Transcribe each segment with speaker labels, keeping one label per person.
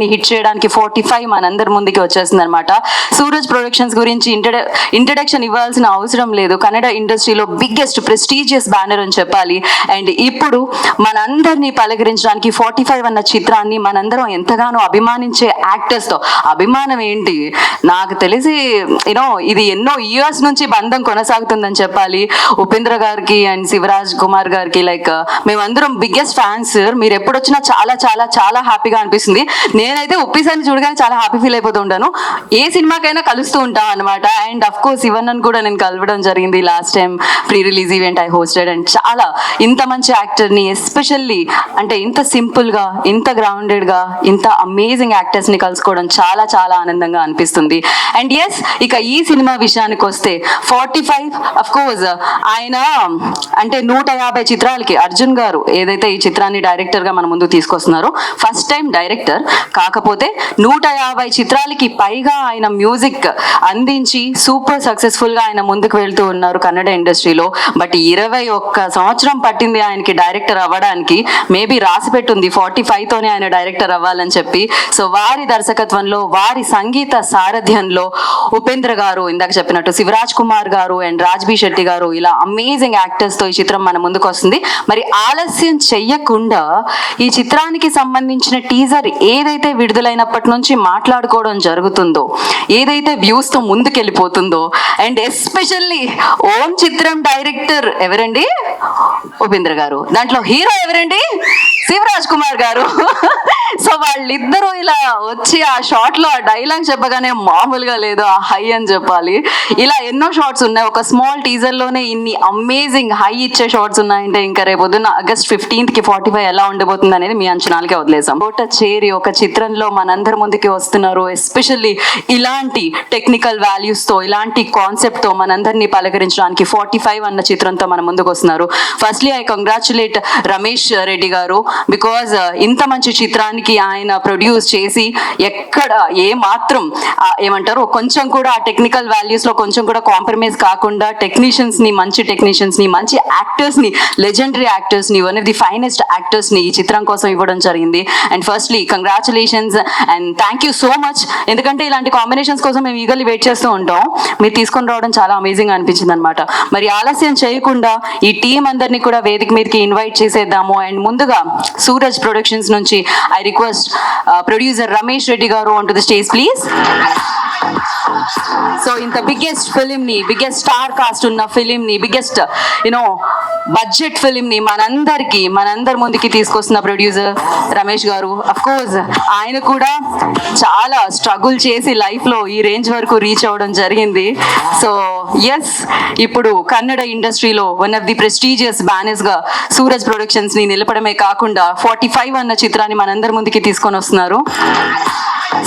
Speaker 1: Hit చేయడానికి 45 మనందరి ముందుకి వచ్చేసింది అనమాట. సూరజ్ ప్రొడక్షన్స్ గురించి ఇంట్రడక్షన్ ఇవ్వాల్సిన అవసరం లేదు. కన్నడ ఇండస్ట్రీలో బిగ్గెస్ట్ ప్రెస్టీజియస్ బ్యానర్ అని చెప్పాలి. అండ్ ఇప్పుడు మనందరినీ పలకరించడానికి 45 అన్న చిత్రాన్ని మనందరం ఎంతగానో అభిమానించే యాక్టర్స్ తో అభిమానం ఏంటి నాకు తెలిసి ఇది ఎన్నో ఇయర్స్ నుంచి బంధం కొనసాగుతుందని చెప్పాలి. ఉపేంద్ర గారికి అండ్ శివరాజ్ కుమార్ గారికి మేమందరం బిగ్గెస్ట్ ఫ్యాన్స్. మీరు ఎప్పుడు వచ్చినా చాలా చాలా చాలా హ్యాపీగా అనిపిస్తుంది. నేనైతే ఉప్పిసాన్ని చూడగానే చాలా హ్యాపీ ఫీల్ అయిపోతూ ఉంటాను. ఏ సినిమాకైనా కలుస్తూ ఉంటాం అనమాట. అండ్ అఫ్ కోర్స్ ఇవన్నను కూడా నేను కలవడం జరిగింది last time pre release event I hosted. And చాలా ఇంత మంచి యాక్టర్ని ఎస్పెషల్లీ అంటే ఇంత సింపుల్గా ఇంత గ్రౌండెడ్గా ఇంత అమేజింగ్ యాక్టర్స్ని కలుసుకోవడం చాలా చాలా ఆనందంగా అనిపిస్తుంది. అండ్ ఎస్ ఇక ఈ సినిమా విషయానికి వస్తే 45 అఫ్ కోర్స్ ఆయన అంటే 150 చిత్రాలకి అర్జున్ గారు ఏదైతే ఈ చిత్రాన్ని డైరెక్టర్గా మన ముందు తీసుకొస్తున్నారో ఫస్ట్ టైం డైరెక్టర్, కాకపోతే 150 చిత్రాలకి పైగా ఆయన మ్యూజిక్ అందించి సూపర్ సక్సెస్ఫుల్ గా ఆయన ముందుకు వెళ్తూ ఉన్నారు కన్నడ ఇండస్ట్రీలో. బట్ 21 సంవత్సరం పట్టింది ఆయనకి డైరెక్టర్ అవ్వడానికి. మేబీ రాసి పెట్టుంది 45 తోనే ఆయన డైరెక్టర్ అవ్వాలని చెప్పి. సో వారి దర్శకత్వంలో వారి సంగీత సారథ్యంలో ఉపేంద్ర గారు, ఇందాక చెప్పినట్టు శివరాజ్ కుమార్ గారు అండ్ రాజ్బీ శెట్టి గారు ఇలా అమేజింగ్ యాక్టర్స్ తో ఈ చిత్రం మన ముందుకు వస్తుంది. మరి ఆలస్యం చెయ్యకుండా ఈ చిత్రానికి సంబంధించిన టీజర్ ఏదైతే విడుదలైనప్పటి నుంచి మాట్లాడుకోవడం జరుగుతుందో, ఏదైతే వ్యూస్ తో ముందుకెళ్ళిపోతుందో, అండ్ ఎస్పెషల్లీ ఓం చిత్రం డైరెక్టర్ ఎవరండి? ఉపేంద్ర గారు. దాంట్లో హీరో ఎవరండి? శివరాజ్ కుమార్ గారు. సో వాళ్ళిద్దరూ ఇలా వచ్చి ఆ షాట్ లో ఆ డైలాగ్ చెప్పగానే మామూలుగా లేదు, ఆ హై అని చెప్పాలి. ఇలా ఎన్నో షార్ట్స్ ఉన్నాయి. ఒక స్మాల్ టీజర్ లోనే ఇన్ని అమేజింగ్ హై ఇచ్చే షార్ట్స్ ఉన్నాయంటే ఇంకా రేపొద్దున ఆగస్ట్ 15th 45 ఎలా ఉండబోతుంది అనేది మీ అంచనాలకే వదిలేసాం. తోట చేరి ఒక చిత్రంలో మనందరి ముందుకి వస్తున్నారు. ఎస్పెషల్లీ ఇలాంటి టెక్నికల్ వాల్యూస్ తో ఇలాంటి కాన్సెప్ట్ తో మనందరినీ పలకరించడానికి 45 అన్న చిత్రంతో మన ముందుకు వస్తున్నారు. Firstly I congratulate Ramesh Reddy గారు, బికాజ్ ఇంత మంచి చిత్రానికి ఆయన ప్రొడ్యూస్ చేసి ఎక్కడ ఏ మాత్రం ఏమంటారు కొంచెం కూడా ఆ టెక్నికల్ వాల్యూస్ లో కొంచెం కూడా కాంప్రమైజ్ కాకుండా టెక్నీషియన్స్ ని, మంచి టెక్నీషియన్స్ ని, మంచి యాక్టర్స్ ని, లెజెండరీ యాక్టర్స్ ని, one of the finest actors ని ఈ చిత్రం కోసం ఇవ్వడం జరిగింది. And firstly congratulations and thank you so much. ఎందుకంటే ఇలాంటి కాంబినేషన్స్ కోసం మేము ఈగర్లీ వెయిట్ చేస్తూ ఉంటాం. మీరు తీసుకొని రావడం చాలా అమేజింగ్ అనిపించింది అనమాట. మరి ఆలస్యం చేయకుండా ఈ టీం అందరినీ కూడా వేదిక మీదకి ఇన్వైట్ చేసేద్దాము. అండ్ ముందుగా సూరజ్ ప్రొడక్షన్స్ నుంచి I request producer Ramesh Reddy garu on to the stage please. So ఇంత బిగ్గెస్ట్ ఫిలిం ని, బిగ్గెస్ట్ స్టార్ కాస్ట్ ఉన్న ఫిలిం ని, బిగ్గెస్ట్ బడ్జెట్ ఫిలిం ని మనందరి ముందుకి తీసుకొస్తున్న ప్రొడ్యూసర్ రమేష్ గారు. అఫ్ కోర్స్ ఆయన కూడా చాలా స్ట్రగుల్ చేసి లైఫ్ లో ఈ రేంజ్ వరకు రీచ్ అవ్వడం జరిగింది. సో ఎస్ ఇప్పుడు కన్నడ ఇండస్ట్రీలో one of the prestigious banners గా సూరజ్ ప్రొడక్షన్స్ ని నిలపడమే కాకుండా 45 అన్న చిత్రాన్ని మనందరి ముందుకి తీసుకొని వస్తున్నారు.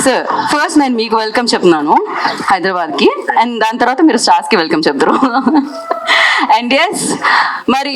Speaker 1: సార్ ఫస్ట్ నేను మీకు వెల్కమ్ చెప్తున్నాను హైదరాబాద్కి, అండ్ దాని తర్వాత మీరు స్టార్స్కి వెల్కమ్ చెప్తారు. అండ్ ఎస్ మరి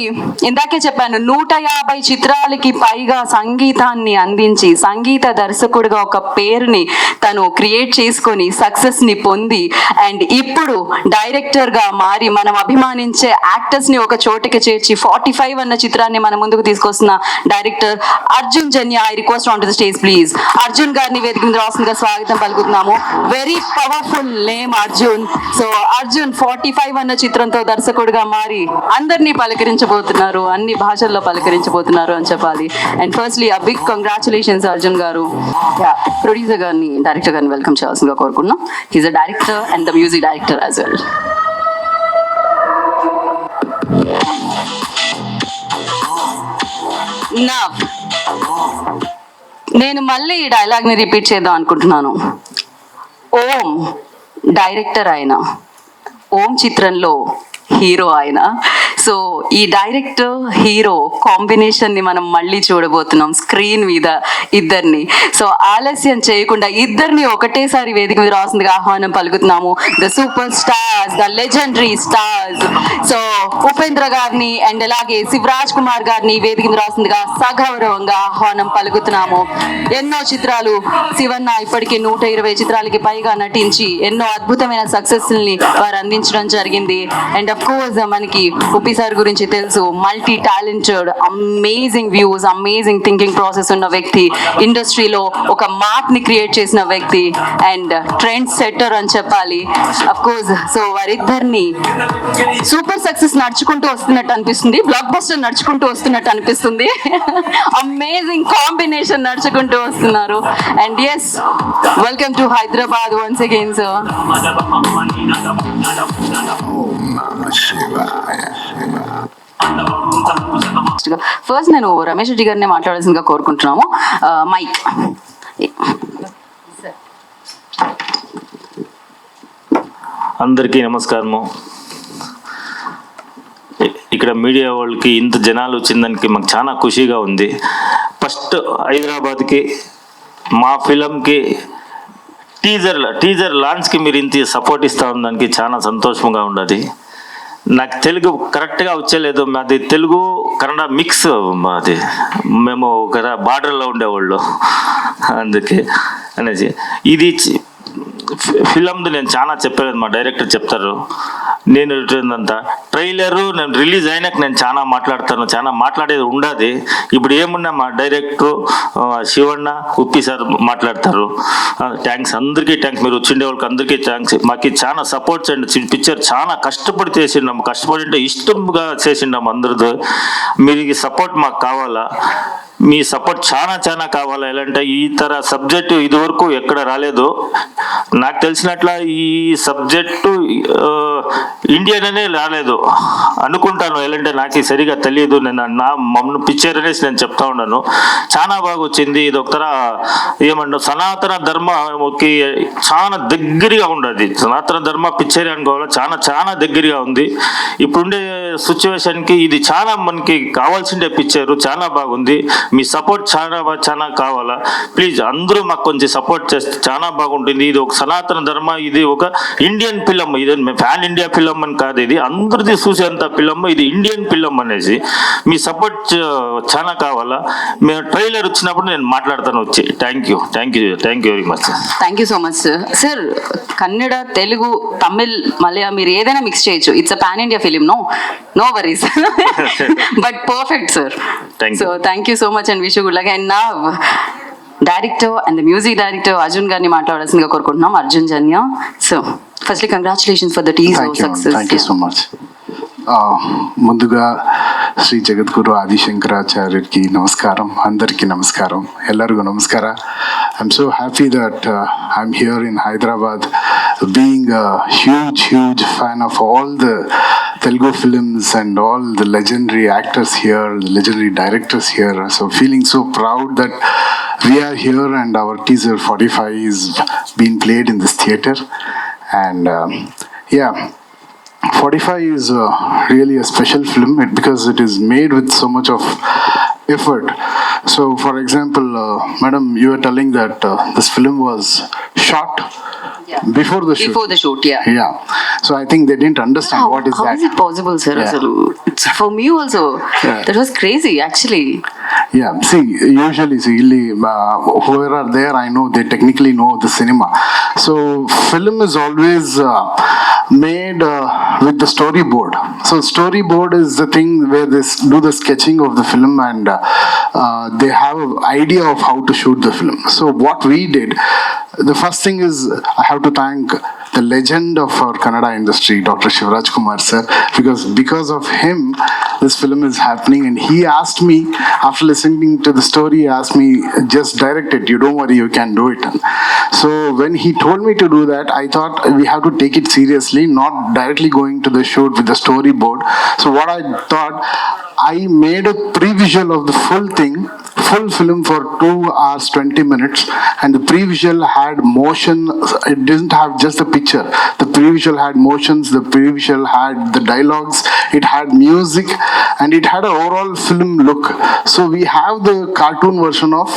Speaker 1: ఇందాకే చెప్పాను 150 చిత్రాలకి పైగా సంగీతాన్ని అందించి సంగీత దర్శకుడిగా ఒక పేరుని తను క్రియేట్ చేసుకొని సక్సెస్ ని పొంది అండ్ ఇప్పుడు డైరెక్టర్ గా మారి మనం అభిమానించే యాక్టర్స్ ని ఒక చోటికి చేర్చి 45 అన్న చిత్రాన్ని మన ముందుకు తీసుకొస్తున్న director Arjun Janya. I request on to the stage please. Arjun గారిని వేదిక మీద రాస్తుందిగా స్వాగతం పలుకుతున్నాము. Very powerful name Arjun. So Arjun 45 అన్న చిత్రంతో దర్శకుడిగా మారి అందరినీ పలకరించబోతున్నారు, అన్ని భాషల్లో పలకరించబోతున్నారు అని చెప్పాలి. And firstly a big congratulations Arjun garu. Producer గారిని, డైరెక్టర్ గారిని వెల్కమ్ చేయాల్సిందిగా కోరుకున్నాం. He's a director and the music director as well. నేను మళ్ళీ ఈ డైలాగ్ ని రిపీట్ చేద్దాం అనుకుంటున్నాను. ఓం డైరెక్టర్ ఆయన, ఓం చిత్రంలో హీరో ఆయన. సో ఈ డైరెక్టర్ హీరో కాంబినేషన్ ని మనం మళ్ళీ చూడబోతున్నాం స్క్రీన్ మీద ఇద్దరిని. సో ఆలస్యం చేయకుండా ఇద్దరిని ఒకటేసారి వేదిక మీద రాసిందిగా ఆహ్వానం పలుకుతున్నాము. The super stars, the legendary stars. So Upendra గారిని అండ్ అలాగే శివరాజ్ కుమార్ గారిని వేదిక మీద రాసిందిగా సగౌరవంగా ఆహ్వానం పలుకుతున్నాము. ఎన్నో చిత్రాలు శివన్న ఇప్పటికీ 120 చిత్రాలకి పైగా నటించి ఎన్నో అద్భుతమైన సక్సెస్ ని వారు అందించడం జరిగింది. అండ్ అఫ్ కోర్స్ మనకి ఉపి సార్ గురించి తెలుసు, multi talented, amazing views, amazing thinking process ఉన్న వ్యక్తి, ఇండస్ట్రీలో ఒక మార్క్ ని క్రియేట్ చేసిన వ్యక్తి అండ్ ట్రెండ్ సెట్టర్ అని చెప్పాలి. అఫ్ కోర్స్ సో వారిద్దరిని సూపర్ సక్సెస్ నడుచుకుంటూ వస్తున్నట్టు అనిపిస్తుంది, బ్లాక్ బస్టర్ నడుచుకుంటూ వస్తున్నట్టు అనిపిస్తుంది. అమేజింగ్ కాంబినేషన్ నడుచుకుంటూ వస్తున్నారు. And yes, welcome to Hyderabad once again sir. First నేను రమేష్ రెడ్డి గారిని మాట్లాడాల్సిందిగా కోరుకుంటున్నాము. మైక్.
Speaker 2: అందరికీ నమస్కారము. ఇక్కడ మీడియా వాళ్ళకి ఇంత జనాలు వచ్చిందానికి మాకు చాలా ఖుషిగా ఉంది. ఫస్ట్ హైదరాబాద్కి మా ఫిలంకి టీజర్ లాంచ్కి మీరు ఇంత సపోర్ట్ ఇస్తూ ఉన్నదానికి చాలా సంతోషంగా ఉన్నది. నాకు తెలుగు కరెక్ట్గా వచ్చేలేదు, మాది తెలుగు కన్నడ మిక్స్, మాది మేము కదా బార్డర్లో ఉండేవాళ్ళు, అందుకే అనేసి ఇది ఫిలంది నేను చాలా చెప్పలేదు, మా డైరెక్టర్ చెప్తారు. నేను అంతా ట్రైలరు నేను రిలీజ్ అయినాక నేను చాలా మాట్లాడతాను, చాలా మాట్లాడేది ఉండదు. ఇప్పుడు ఏమున్నా మా డైరెక్టరు శివಣ್ణ, ఉప్పి సార్ మాట్లాడతారు. థ్యాంక్స్, అందరికీ థ్యాంక్స్, మీరు వచ్చిండే వాళ్ళకి అందరికీ థ్యాంక్స్. మాకు చాలా సపోర్ట్ చేయండి. పిక్చర్ చాలా కష్టపడి చేసిండాము, కష్టపడి అంటే ఇష్టంగా చేసిండాము అందరితో. మీరు సపోర్ట్ మాకు కావాలా, మీ సపోర్ట్ చాలా కావాలి. ఎలాంటి ఈ సబ్జెక్టు ఇదివరకు ఎక్కడ రాలేదు. నాకు తెలిసినట్ల ఈ సబ్జెక్టు ఇండియన్ రాలేదు అనుకుంటాను, ఎలాంటి నాకు సరిగా తెలియదు. నేను మమ్మల్ని పిక్చర్ అనేసి నేను చెప్తా ఉన్నాను. చాలా బాగా వచ్చింది. ఇది ఒక ఏమంటారు, సనాతన ధర్మకి చాలా దగ్గరగా ఉండదు. సనాతన ధర్మ పిక్చర్ అనుకోవాలి, చాలా దగ్గరగా ఉంది. ఇప్పుడుండే సిచ్యువేషన్కి ఇది చాలా మనకి కావాల్సిందే పిక్చర్, చాలా బాగుంది. మీ సపోర్ట్ చాలా కావాలా. ప్లీజ్ అందరూ మాకు కొంచెం సపోర్ట్ చేస్తే చాలా బాగుంటుంది. ఇది ఒక సనాతన ధర్మ, ఇది ఒక ఇండియన్ ఫిలం, ఇది ఫ్యాన్ ఇండియా ఫిలం అని కాదు, ఇది అందరిది చూసేంత ఫిలం, ఇది ఇండియన్ ఫిలం అనేసి మీ సపోర్ట్ చాలా కావాలా. మేము ట్రైలర్ వచ్చినప్పుడు నేను మాట్లాడతాను వచ్చి. Thank you very much.
Speaker 1: Thank you so much sir. Kannada, Telugu, Tamil, Malayalam మీరు ఏదైనా మిక్స్ చేయొచ్చు. It's a pan India film, no worries, but perfect sir. So thank you so much and wish you good luck. And నా director and music director Arjun గారిని మాట్లాడాల్సిందిగా కోరుకుంటున్నాం, Arjun Janya. So firstly congratulations for the teaser success.
Speaker 3: Thank you so much. ముందుగా శ్రీ జగద్గురు ఆదిశంకరాచార్యకి నమస్కారం, అందరికీ నమస్కారం, ಎಲ್ಲರಿಗೂ ನಮಸ್ಕಾರ. I'm so happy that I'm here in Hyderabad, being a huge fan of all the Telugu films and all the legendary actors here, the legendary directors here. So feeling so proud that we are here and our teaser 45 is being played in this theater. And 45 is really a special film because it is made with so much of effort. So for example, madam, you were telling that this film was shot before the shoot. Yeah. So I think they didn't understand what is
Speaker 1: how
Speaker 3: that.
Speaker 1: How is it possible, sir? It's for me also. That was crazy, actually.
Speaker 3: Yeah. Usually, whoever are there, I know they technically know the cinema. So film is always made with the storyboard. So storyboard is the thing where they do the sketching of the film and they have an idea of how to shoot the film. So what we did, the first thing is I have to thank the legend of our Kannada industry, Dr. Shivraj Kumar sir, because of him this film is happening. And he asked me, after listening to the story, he asked me, just direct it, you don't worry, you can do it. So when he told me to do that, I thought we have to take it seriously, not directly going to the shoot with the storyboard. So what I thought, I made a pre-visual of the full thing, full film for 2 hours 20 minutes, and the pre-visual had motion. It didn't have just a picture. The pre-visual had motions, the pre-visual had the dialogues, it had music, and it had an overall film look. So we have the cartoon version of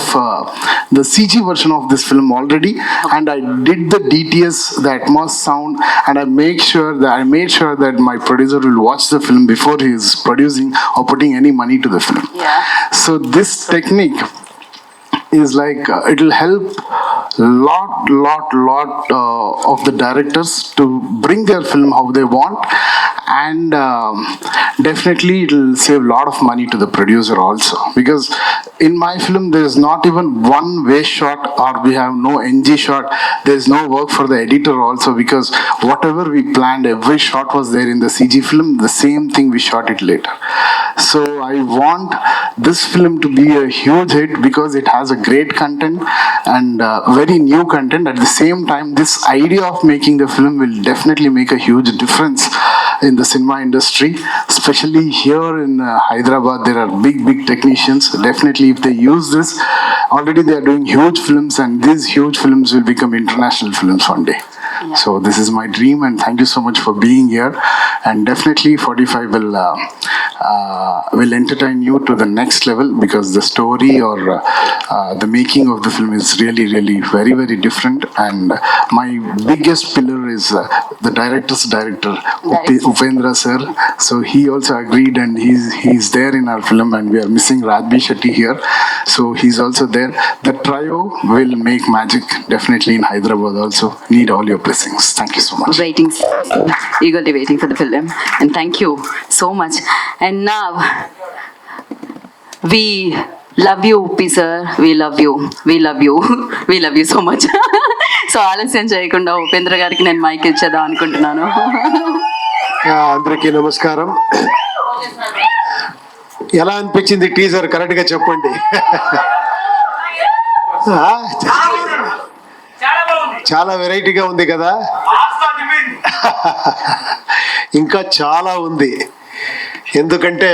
Speaker 3: the CG version of this film already, and I did the DTS, the Atmos sound, and I made sure that my producer will watch the film before he is producing or putting any money to the film.
Speaker 1: Yeah.
Speaker 3: So this technique is like it will help lot of the directors to bring their film how they want, and definitely it will save a lot of money to the producer also, because in my film there is not even one waste shot, or we have no NG shot. There is no work for the editor also, because whatever we planned, every shot was there in the CG film. The same thing we shot it later. So I want this film to be a huge hit because it has a great content and very new content. At the same time, this idea of making the film will definitely make a huge difference in the cinema industry, especially here in Hyderabad. There are big technicians. Definitely, if they use this, already they are doing huge films, and these huge films will become international films one day. So this is my dream, and thank you so much for being here. And definitely 45 will entertain you to the next level, because the story or the making of the film is really very different. And my biggest pillar is the director's director, Upendra sir. So he also agreed, and he's there in our film, and we are missing Rajbir Shetty here. So he's also there. The trio will make magic definitely in Hyderabad also. Need all your blessings. Thank you so much.
Speaker 1: Waiting, eagerly waiting for the film, and thank you so much. And now we love you, P sir. We love you. We love you. We love you so much. So ఆలస్యం చేయకుండా ఉపేంద్ర గారికి నేను mic ఇచ్చేద్దాం అనుకుంటున్నాను.
Speaker 4: అందరికీ నమస్కారం. ఎలా అనిపించింది టీజర్ కరెక్ట్గా చెప్పండి. చాలా వెరైటీగా ఉంది కదా. ఇంకా చాలా ఉంది, ఎందుకంటే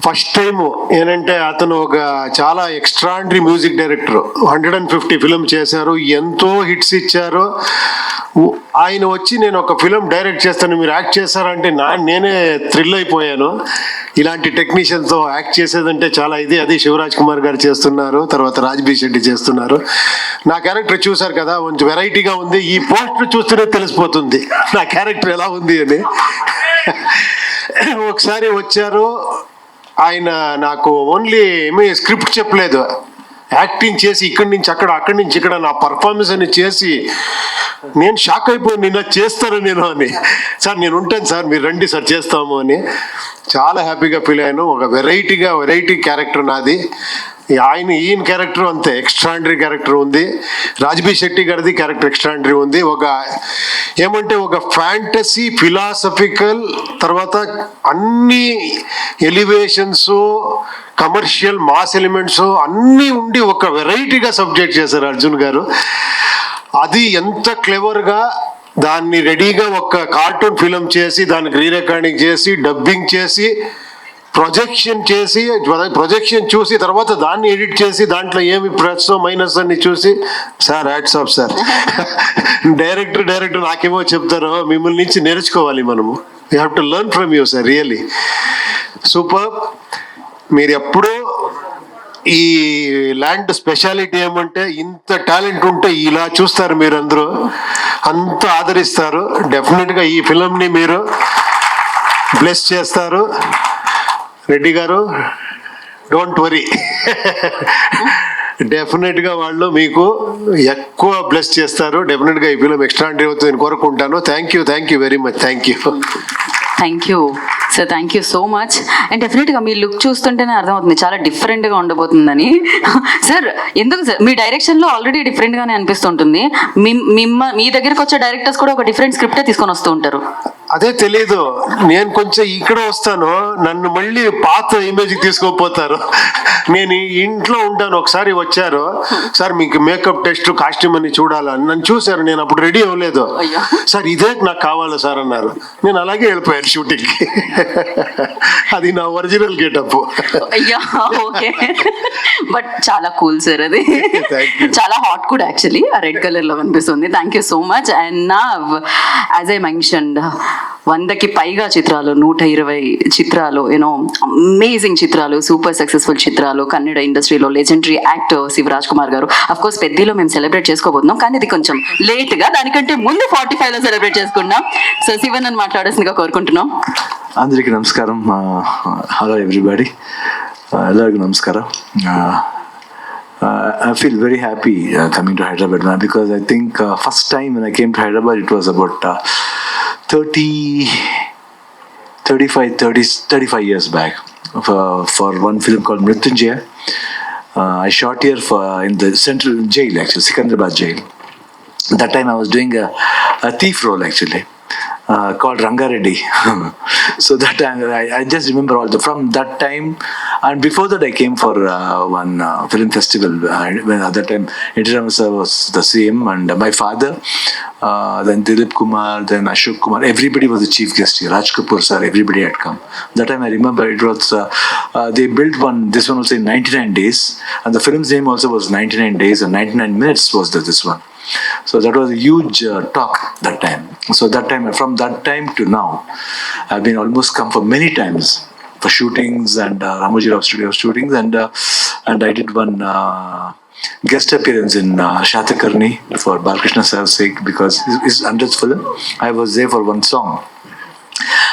Speaker 4: ఫస్ట్ టైం ఏంటంటే అతను ఒక చాలా ఎక్స్ట్రాండరీ మ్యూజిక్ డైరెక్టర్. 150 ఫిలిం చేశారు, ఎంతో హిట్స్ ఇచ్చారు. ఆయన వచ్చి నేను ఒక ఫిలిం డైరెక్ట్ చేస్తాను, మీరు యాక్ట్ చేస్తారంటే నేనే థ్రిల్ అయిపోయాను. ఇలాంటి టెక్నీషియన్స్తో యాక్ట్ చేసేదంటే చాలా ఇది. అది శివరాజ్ కుమార్ గారు చేస్తున్నారు, తర్వాత రాజ్బీర్ శెట్టి చేస్తున్నారు. నా క్యారెక్టర్ చూశారు కదా, కొంచెం వెరైటీగా ఉంది. ఈ పోస్టర్ చూస్తేనే తెలిసిపోతుంది నా క్యారెక్టర్ ఎలా ఉంది అని. ఒకసారి వచ్చారు ఆయన, నాకు ఓన్లీ ఏమీ స్క్రిప్ట్ చెప్పలేదు, యాక్టింగ్ చేసి ఇక్కడి నుంచి అక్కడ, అక్కడి నుంచి ఇక్కడ నా పర్ఫార్మెన్స్ అని చేసి నేను షాక్ అయిపోయాను. నిన్న చేస్తాను నేను అని. సార్ నేను ఉంటాను సార్, మీరు రండి సార్ చేస్తాము అని చాలా హ్యాపీగా ఫీల్ అయ్యాను. ఒక వెరైటీ క్యారెక్టర్ నాది. ఈయన క్యారెక్టర్ అంతే ఎక్స్ట్రాండరీ క్యారెక్టర్ ఉంది. రాజ్బీర్ శెట్టి గారిది క్యారెక్టర్ ఎక్స్ట్రాండరీ ఉంది. ఒక ఏమంటే ఒక ఫ్యాంటసీ, ఫిలాసఫికల్, తర్వాత అన్ని ఎలివేషన్స్, కమర్షియల్, మాస్ ఎలిమెంట్స్ అన్నీ ఉండి ఒక వెరైటీగా సబ్జెక్ట్ చేశారు అర్జున్ గారు. అది ఎంత క్లెవర్గా దాన్ని రెడీగా ఒక కార్టూన్ ఫిలిం చేసి, దానికి రీ రికార్డింగ్ చేసి, డబ్బింగ్ చేసి, ప్రొజెక్షన్ చూసి, తర్వాత దాన్ని ఎడిట్ చేసి, దాంట్లో ఏమి ప్లస్ మైనస్ అన్ని చూసి, sir hats off sir. Director నాకేమో చెప్తారో, మిమ్మల్ని నుంచి నేర్చుకోవాలి మనము. We have to learn from you sir. Really super. మీరు ఎప్పుడూ ఈ ల్యాండ్ స్పెషాలిటీ ఏమంటే, ఇంత టాలెంట్ ఉంటే ఇలా చూస్తారు మీరు, అందరూ అంత ఆదరిస్తారు. డెఫినెట్గా ఈ ఫిలింని మీరు బ్లెస్ చేస్తారు. రెడ్డి గారు డోంట్ వరీ, డెఫినెట్గా వాళ్ళు మీకు ఎక్కువ బ్లెస్ చేస్తారు. డెఫినెట్గా ఈ ఫిలిం ఎక్స్ట్రాండరీ అవుతుందని కోరుకుంటాను. Thank you very much. Thank you sir, thank you so much. And డెఫినెట్గా మీ లుక్ చూస్తుంటేనే అర్థమవుతుంది చాలా డిఫరెంట్గా ఉండబోతుందని. సార్ ఎందుకు సార్ మీ డైరెక్షన్లో ఆల్రెడీ డిఫరెంట్గానే అనిపిస్తుంటుంది. మీ దగ్గరకు వచ్చే డైరెక్టర్స్ కూడా ఒక డిఫరెంట్ స్క్రిప్టే తీసుకొని వస్తూ ఉంటారు. అదే తెలీదు, నేను కొంచెం ఇక్కడ వస్తాను, నన్ను మళ్ళీ పాత ఇమేజ్కి తీసుకోపోతారు. నేను ఇంట్లో ఉంటాను. ఒకసారి వచ్చారు, సార్ మీకు మేకప్ టెస్ట్, కాస్ట్యూమ్ అని చూడాలని నన్ను చూశారు. నేను అప్పుడు రెడీ అవ్వలేదు. సార్ ఇదే నాకు కావాలి సార్ అన్నారు. నేను అలాగే వెళ్ళిపోయాను షూటింగ్కి. అది నా ఒరిజినల్ గెటప్.
Speaker 1: అయ్యా ఓకే, బట్ చాలా కూల్ సార్. అది చాలా హాట్ కూడా యాక్చువల్లీ, ఆ రెడ్ కలర్ లో కనిపిస్తుంది. Thank you so much. And నా యాజ్ ఐ మెన్షన్డ్ 100కి పైగా చిత్రాలు, 120 చిత్రాలు, యూనో అమేజింగ్ చిత్రాలు, సూపర్ సక్సెస్ఫుల్ చిత్రాలు, కన్నడ ఇండస్ట్రీలో లెజెండరీ యాక్టర్ శివరాజ్ కుమార్ గారు. అఫ్ కోర్స్ పెద్దలో మేము సెలబ్రేట్ చేసుకోబోతున్నాం, కానీ ఇది కొంచెం లేట్ గా, దానికంటే ముందు 45లో సెలబ్రేట్ చేసుకున్నాం. సో శివన్ అని మాట్లాడాల్సిందిగా కోరుకుంటున్నాం.
Speaker 5: అందరికీ నమస్కారం. హలో ఎవ్రీబడి, ಎಲ್ಲರಿಗೂ ನಮಸ್ಕಾರ. I feel very happy coming to Hyderabad now, because I think first time when I came to Hyderabad it was about 30 35 years back for one film called Mrityunjaya. I shot here in the central jail, actually, Sikandrabad jail. That time I was doing a thief role, actually, called Rangareddy. So that time I just remember from that time, and before that I came for one film festival. When at that time N.T. Raman sir was the CM, and my father, then Dilip Kumar, then Ashok Kumar, everybody was the chief guest here. Raj Kapoor sir, everybody had come. That time I remember it was they built this one was in 99 days, and the film's name also was 99 days and 99 minutes was this one. So that was a huge talk that time. So that time, from that time to now, I've been almost come for many times for shootings and Ramoji Rao Studio shootings, and I did one guest appearance in Shatakarni for Balkrishna sir's sake, because his 100th film. I was there for one song.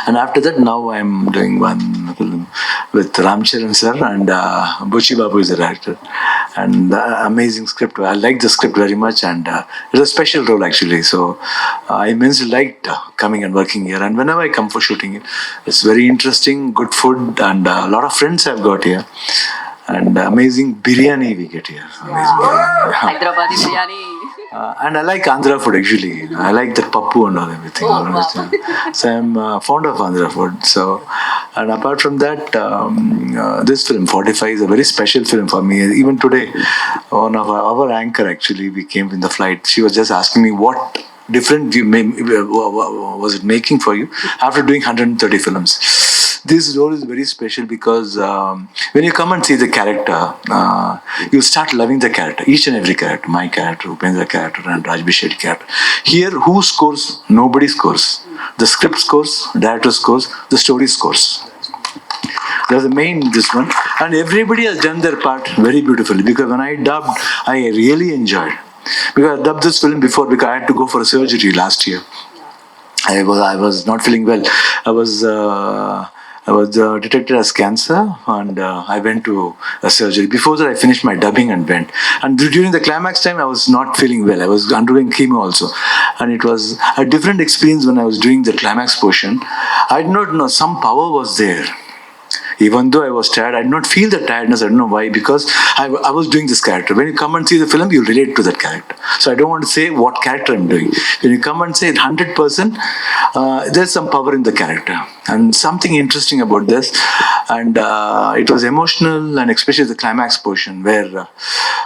Speaker 5: And after that, now I'm doing one film with Ramcharan sir, and Buchi Babu is the director. And amazing script. I like the script very much, and it's a special role actually. So I immensely liked coming and working here. And whenever I come for shooting, it's very interesting, good food, and a lot of friends I've got here. And amazing biryani we get here. Amazing biryani.
Speaker 1: Hyderabadi biryani.
Speaker 5: And I like Andhra food actually. I like the pappu and all everything.
Speaker 1: Oh, wow.
Speaker 5: So I'm fond of Andhra food. So, and apart from that, this film 45 is a very special film for me. Even today, one of our anchor actually, we came in the flight. She was just asking me what different was it making for you after doing 130 films. This role is very special because when you come and see the character, you start loving the character, each and every character, my character, Upendra character, and Rajbi Shetty character. Here, who scores? Nobody scores. The script scores, director scores, the story scores. That's the main this one, and everybody has done their part very beautifully. Because when I dubbed, I really enjoyed. Because I dubbed this film before because I had to go for a surgery last year. I was not feeling well. I was detected as cancer, and I went to a surgery. Before that, I finished my dubbing and went. And during the climax time, I was not feeling well. I was undergoing chemo also. And it was a different experience when I was doing the climax portion. I did not know, some power was there. Even though I was tired, I did not feel the tiredness. I don't know why, because I was doing this character. When you come and see the film, you'll relate to that character. So I don't want to say what character I'm doing. When you come and say 100%, there's some power in the character. And something interesting about this, and it was emotional, and especially the climax portion, where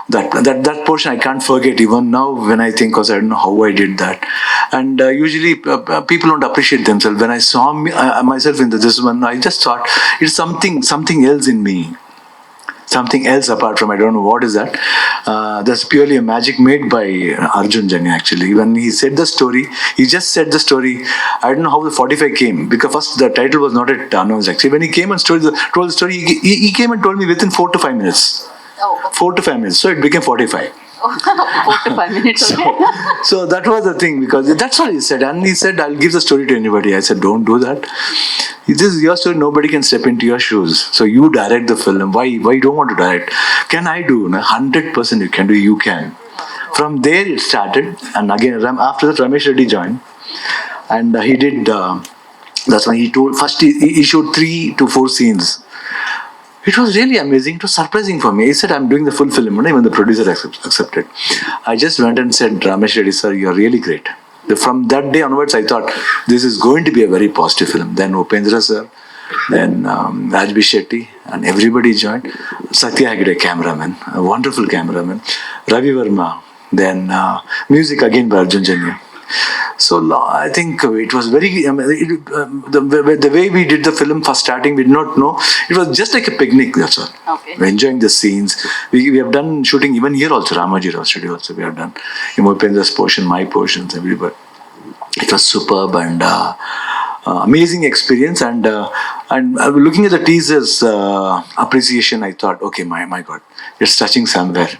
Speaker 5: that portion I can't forget even now when I think, because I don't know how I did that. And usually people don't appreciate themselves. When I saw myself in this one, I just thought it's something else in me. Something else apart from, I don't know what is that. That's purely a magic made by Arjun Janya actually. When he said the story, he just said the story. I don't know how the 45 came, because first the title was not yet announced actually. When he came and told the story, he came and told me within 4 to 5 minutes.
Speaker 1: Oh,
Speaker 5: 4 to 5 minutes. So it became 45.
Speaker 1: 4 to 5 minutes. Okay.
Speaker 5: So that was the thing, because that's what he said. And he said, I'll give the story to anybody. I said, don't do that. This is your story. Nobody can step into your shoes. So you direct the film. Why you don't want to direct? Can I do? 100% you can do. You can. From there it started. And again, after that, Ramesh Reddy joined. And he did, that's when he told, first he showed 3 to 4 scenes. It was really amazing. It was surprising for me. He said, I'm doing the full film. Even the producer accepted. I just went and said, Ramesh Reddy sir, you're really great. From that day onwards, I thought this is going to be a very positive film. Then Upendra sir, then Rajbi Shetty, and everybody joined. Satya Hegde, cameraman, a wonderful cameraman. Ravi Verma, then music again by Arjun Janya. So I think it was very, the way we did the film first starting, we did not know. It was just like a picnic, that's all.
Speaker 1: Okay.
Speaker 5: We're enjoying the scenes. We have done shooting even here also, Ramoji Rao Studio also we have done. Upendra's portion, my portions, everybody. It was superb and amazing experience. And looking at the teasers, appreciation, I thought, okay, my God, it's touching somewhere.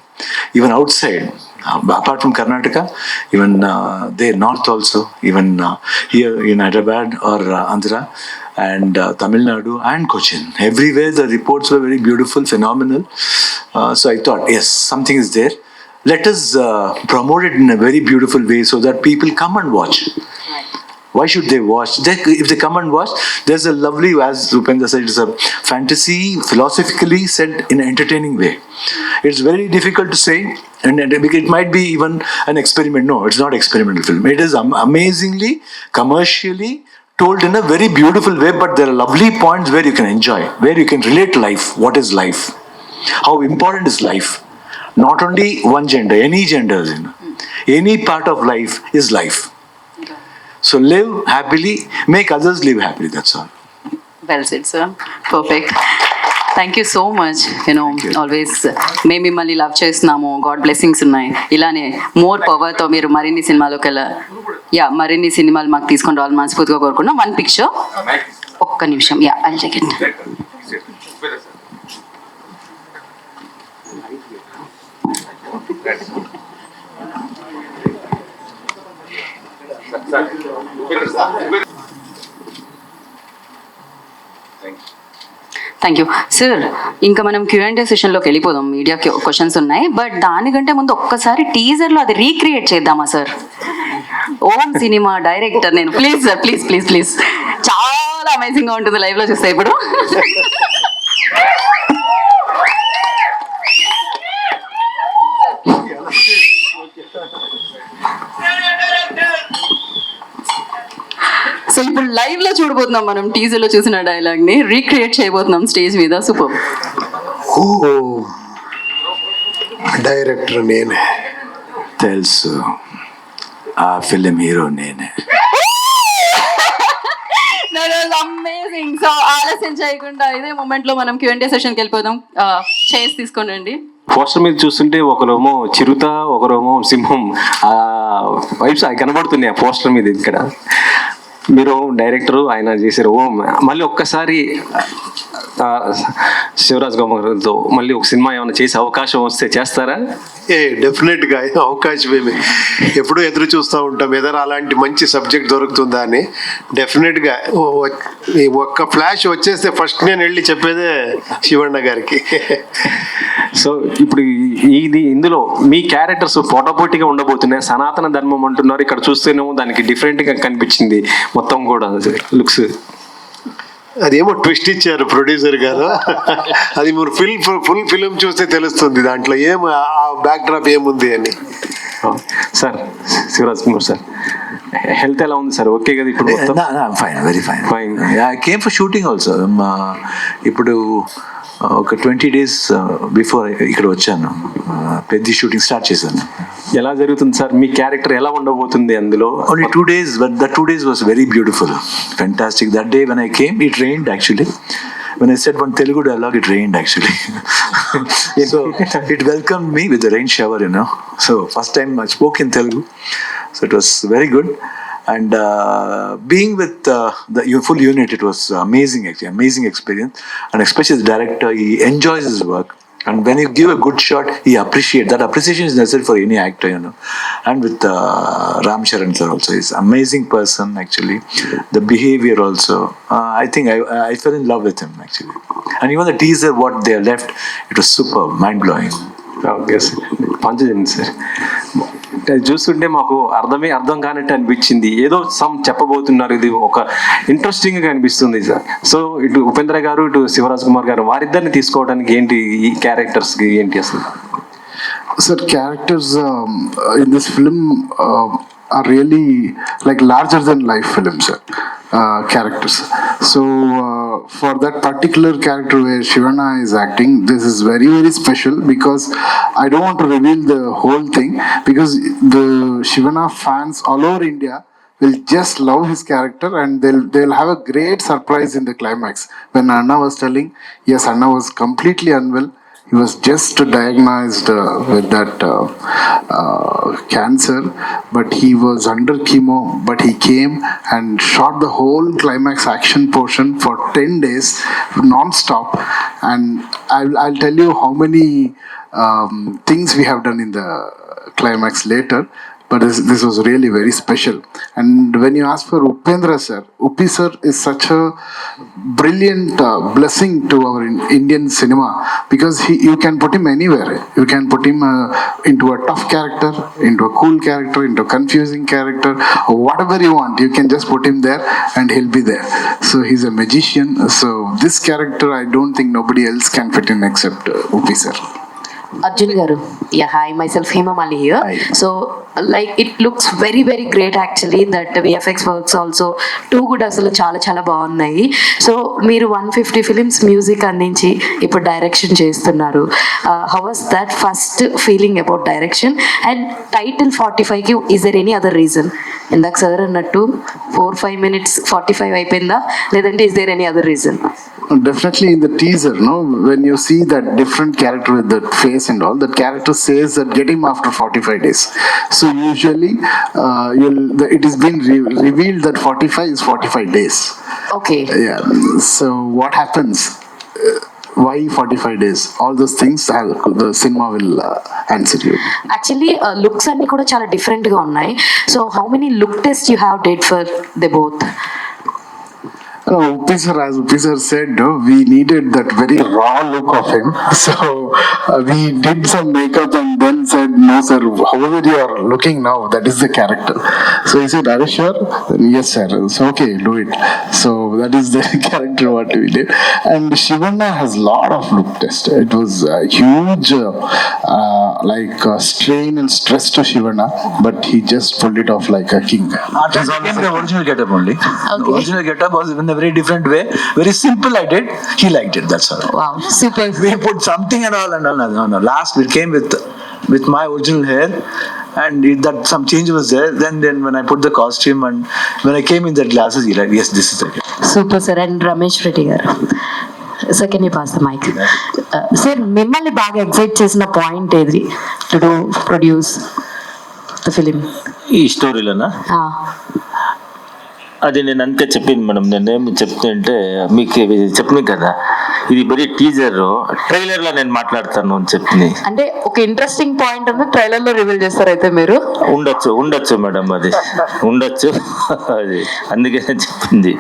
Speaker 5: Even outside, apart from Karnataka, even there north also, even here in Hyderabad or Andhra and Tamil Nadu and Cochin. Everywhere the reports were very beautiful, phenomenal. So I thought, yes, something is there. Let us promote it in a very beautiful way so that people come and watch.
Speaker 1: Right.
Speaker 5: Why should they watch? If they come and watch, there's a lovely, as Upendra said, it's a fantasy, philosophically said in an entertaining way. It's very difficult to say, and it might be even an experiment. No, it's not experimental film. It is amazingly, commercially told in a very beautiful way, but there are lovely points where you can enjoy, where you can relate life. What is life? How important is life? Not only one gender, any genders, any part of life is life. So live happily, make others live happily, that's all.
Speaker 1: Well said sir, perfect. Thank you so much. Always మేము మిమ్మల్ని love చేస్తున్నాము, God blessings ఉన్నాయి. ఇలానే more పవర్తో మీరు మరిన్ని సినిమాలోకి మరిన్ని సినిమాలు మాకు తీసుకొని రావాలని మనస్ఫూర్తిగా కోరుకున్నాం. వన్ పిక్చర్, ఒక్క నిమిషం. I take it. Thank you sir. ఇంకా మనం Q&A సెషన్లోకి వెళ్ళిపోదాం. మీడియా క్వశ్చన్స్ ఉన్నాయి, బట్ దానికంటే ముందు ఒక్కసారి టీజర్లో అది రీక్రియేట్ చేద్దామా సార్? ఓం సినిమా డైరెక్టర్ నేను, please sir, please please please. చాలా అమేజింగ్గా ఉంటుంది లైవ్లో చూస్తే ఇప్పుడు. సో ఇప్పుడు లైవ్ లో చూడబోతున్నాం మనం, టీజర్ లో చూసిన డైలాగ్ ని రీక్రియేట్ చేయబోతున్నాం స్టేజ్ మీద. సూపర్.
Speaker 4: ఓ డైరెక్టర్ నేనే,
Speaker 5: తెలుసు, ఆ ఫిలిం హీరో నేనే.
Speaker 1: అమేజింగ్. సో ఆలస్యం చేయకుండా ఇదే మూమెంట్ లో మనం Q&A సెషన్కి వెళ్ళిపోదాం. చైర్స్ తీసుకొని రండి.
Speaker 6: పోస్టర్ మీద చూస్తుంటే ఒకరేమో చిరుత, ఒకరేమో సింహం, ఆ వైబ్స్ అవి కనబడుతున్నాయి ఆ పోస్టర్ మీద. ఇక్కడ మీరు డైరెక్టర్, ఆయన చేశారు ఓం. మళ్ళీ ఒక్కసారి శివరాజ్ గౌమర్తో మళ్ళీ ఒక సినిమా ఏమైనా చేసే అవకాశం వస్తే చేస్తారా?
Speaker 4: డెఫినెట్గా అవకాశం ఏమి, ఎప్పుడూ ఎదురు చూస్తూ ఉంటాం ఏదైనా అలాంటి మంచి సబ్జెక్ట్ దొరుకుతుందా అని. డెఫినెట్గా ఒక్క ఫ్లాష్ వచ్చేస్తే ఫస్ట్ నేను వెళ్ళి చెప్పేదే శివಣ್ణ గారికి.
Speaker 6: సో ఇప్పుడు ఇందులో మీ క్యారెక్టర్స్ పోటాపోటీగా ఉండబోతున్నాయి. సనాతన ధర్మం అంటున్నారు, ఇక్కడ చూస్తేనేమో దానికి డిఫరెంట్గా కనిపించింది మొత్తం కూడా లుక్స్.
Speaker 4: అదేమో ట్విస్ట్ ఇచ్చారు ప్రొడ్యూసర్ గారు, అది మీరు ఫుల్ ఫిలిం చూస్తే తెలుస్తుంది దాంట్లో ఏం ఆ బ్యాక్ డ్రాప్ ఏముంది అని.
Speaker 6: Sir Shivaraj Kumar sir, health ఎలా ఉంది సార్? ఓకే కదా ఇప్పుడు?
Speaker 5: Fine, very fine.
Speaker 6: Fine.
Speaker 5: I came for shooting also. ఇప్పుడు ఒక 20 days బిఫోర్ ఇక్కడ వచ్చాను, పెద్ద షూటింగ్ స్టార్ట్ చేశాను.
Speaker 6: ఎలా జరుగుతుంది సార్? మీ క్యారెక్టర్ ఎలా ఉండబోతుంది అందులో?
Speaker 5: Only 2 days, but the 2 days was very beautiful, fantastic. That day when I came, it rained actually. When I said one Telugu dialogue, it rained actually. So it welcomed me with the rain shower, So first time I spoke in Telugu, so it was very good. And being with the full unit, it was amazing actually, amazing experience. And especially the director, he enjoys his work. And when you give a good shot, he appreciates. That appreciation is necessary for any actor, And with Ram Charan sir also, he's an amazing person actually. The behavior also, I think I fell in love with him actually. And even the teaser, what they left, it was super, mind-blowing.
Speaker 6: Okay sir, పంచజండి sir. చూస్తుంటే మాకు అర్థం కానట్టు అనిపించింది. ఏదో చెప్పబోతున్నారు, ఇది ఒక ఇంట్రెస్టింగ్ గా అనిపిస్తుంది సార్. సో ఇటు ఉపేంద్ర గారు, ఇటు శివరాజ్ కుమార్ గారు, వారిద్దరిని తీసుకోవడానికి ఏంటి, ఈ క్యారెక్టర్స్ కి ఏంటి అసలు?
Speaker 3: Sir, characters in this film are really like larger than life films, characters. So for that particular character where Shivana is acting, this is very, very special because I don't want to reveal the whole thing, because the Shivana fans all over India will just love his character, and they'll have a great surprise in the climax. When Anna was telling, yes, Anna was completely unwell. He was just diagnosed with that cancer, but he was under chemo. But he came and shot the whole climax action portion for 10 days non-stop. And I'll tell you how many things we have done in the climax later. but this was really very special. And when you ask for Upendra sir, Uppi sir is such a brilliant blessing to our Indian cinema, because you can put him anywhere. You can put him into a tough character, into a cool character, into a confusing character, or whatever you want. You can just put him there and he'll be there. So he's a magician. So this character, I don't think nobody else can fit in except Uppi sir.
Speaker 7: Arjun garu. Yeah, hi, myself Hema Mali here.
Speaker 3: Hi.
Speaker 7: So, like, it looks very, very great actually that VFX works also too good, అసలు చాలా చాలా బాగున్నాయి. So మీరు 150 films music అందించి ఇప్పుడు direction చేస్తున్నారు. How was that first feeling about direction? And title 45కి is there any other reason? ఇందాక సార్ అన్నట్టు 4-5 minutes 45 అయిపోయిందా, లేదంటే is there any other reason?
Speaker 3: Definitely in the teaser, no, when you see that different character with that face and all, that character says that get him after 45 days. So usually it has been revealed that 45 is 45 days.
Speaker 7: Okay.
Speaker 3: Yeah. So what happens? Why 45 days? All those things the cinema will answer you.
Speaker 7: Actually looks అన్ని కూడా చాలా different గా ఉన్నాయి. So how many look test you have dead for they both?
Speaker 3: No, Uppi sir, as Uppi sir said, no, we needed that very raw look of him. So we did some makeup and then said, no sir, however you are looking now, that is the character. So he said, are you sure? Yes sir. So okay, do it. So that is the character what we did. And Shivanna has lot of look test. It was a huge strain and stress to Shivanna, but he just pulled it off like a king.
Speaker 5: Artist became the original getup only.
Speaker 7: Okay.
Speaker 5: The original getup was in a very different way, very simple. I did. He liked it. That's all.
Speaker 7: Wow, super.
Speaker 5: We put something and all. No. Last we came with my original hair, and that some change was there. Then when I put the costume and when I came in the glasses, he like, yes, this is it.
Speaker 7: Super sir. And Ramesh Reddy గారు, sir can you pass the mic? Sir, మిమ్మల్ని బాగా excite చేసిన point ఏది to do produce the film?
Speaker 2: ఈ స్టోరీలోనా? అది నేను అంతే చెప్పింది మేడం. నేనేమి చెప్తుంటే మీకు చెప్పిన కదా, ఇది వెరీ టీజర్, ట్రైలర్లో నేను మాట్లాడతాను అని చెప్పింది.
Speaker 1: అంటే ఒక ఇంట్రెస్టింగ్ పాయింట్ ఉంది, ట్రైలర్ లో రివీల్ చేస్తారు అయితే మీరు?
Speaker 2: ఉండొచ్చు మేడం, అది ఉండొచ్చు. అది అందుకే నేను చెప్పింది.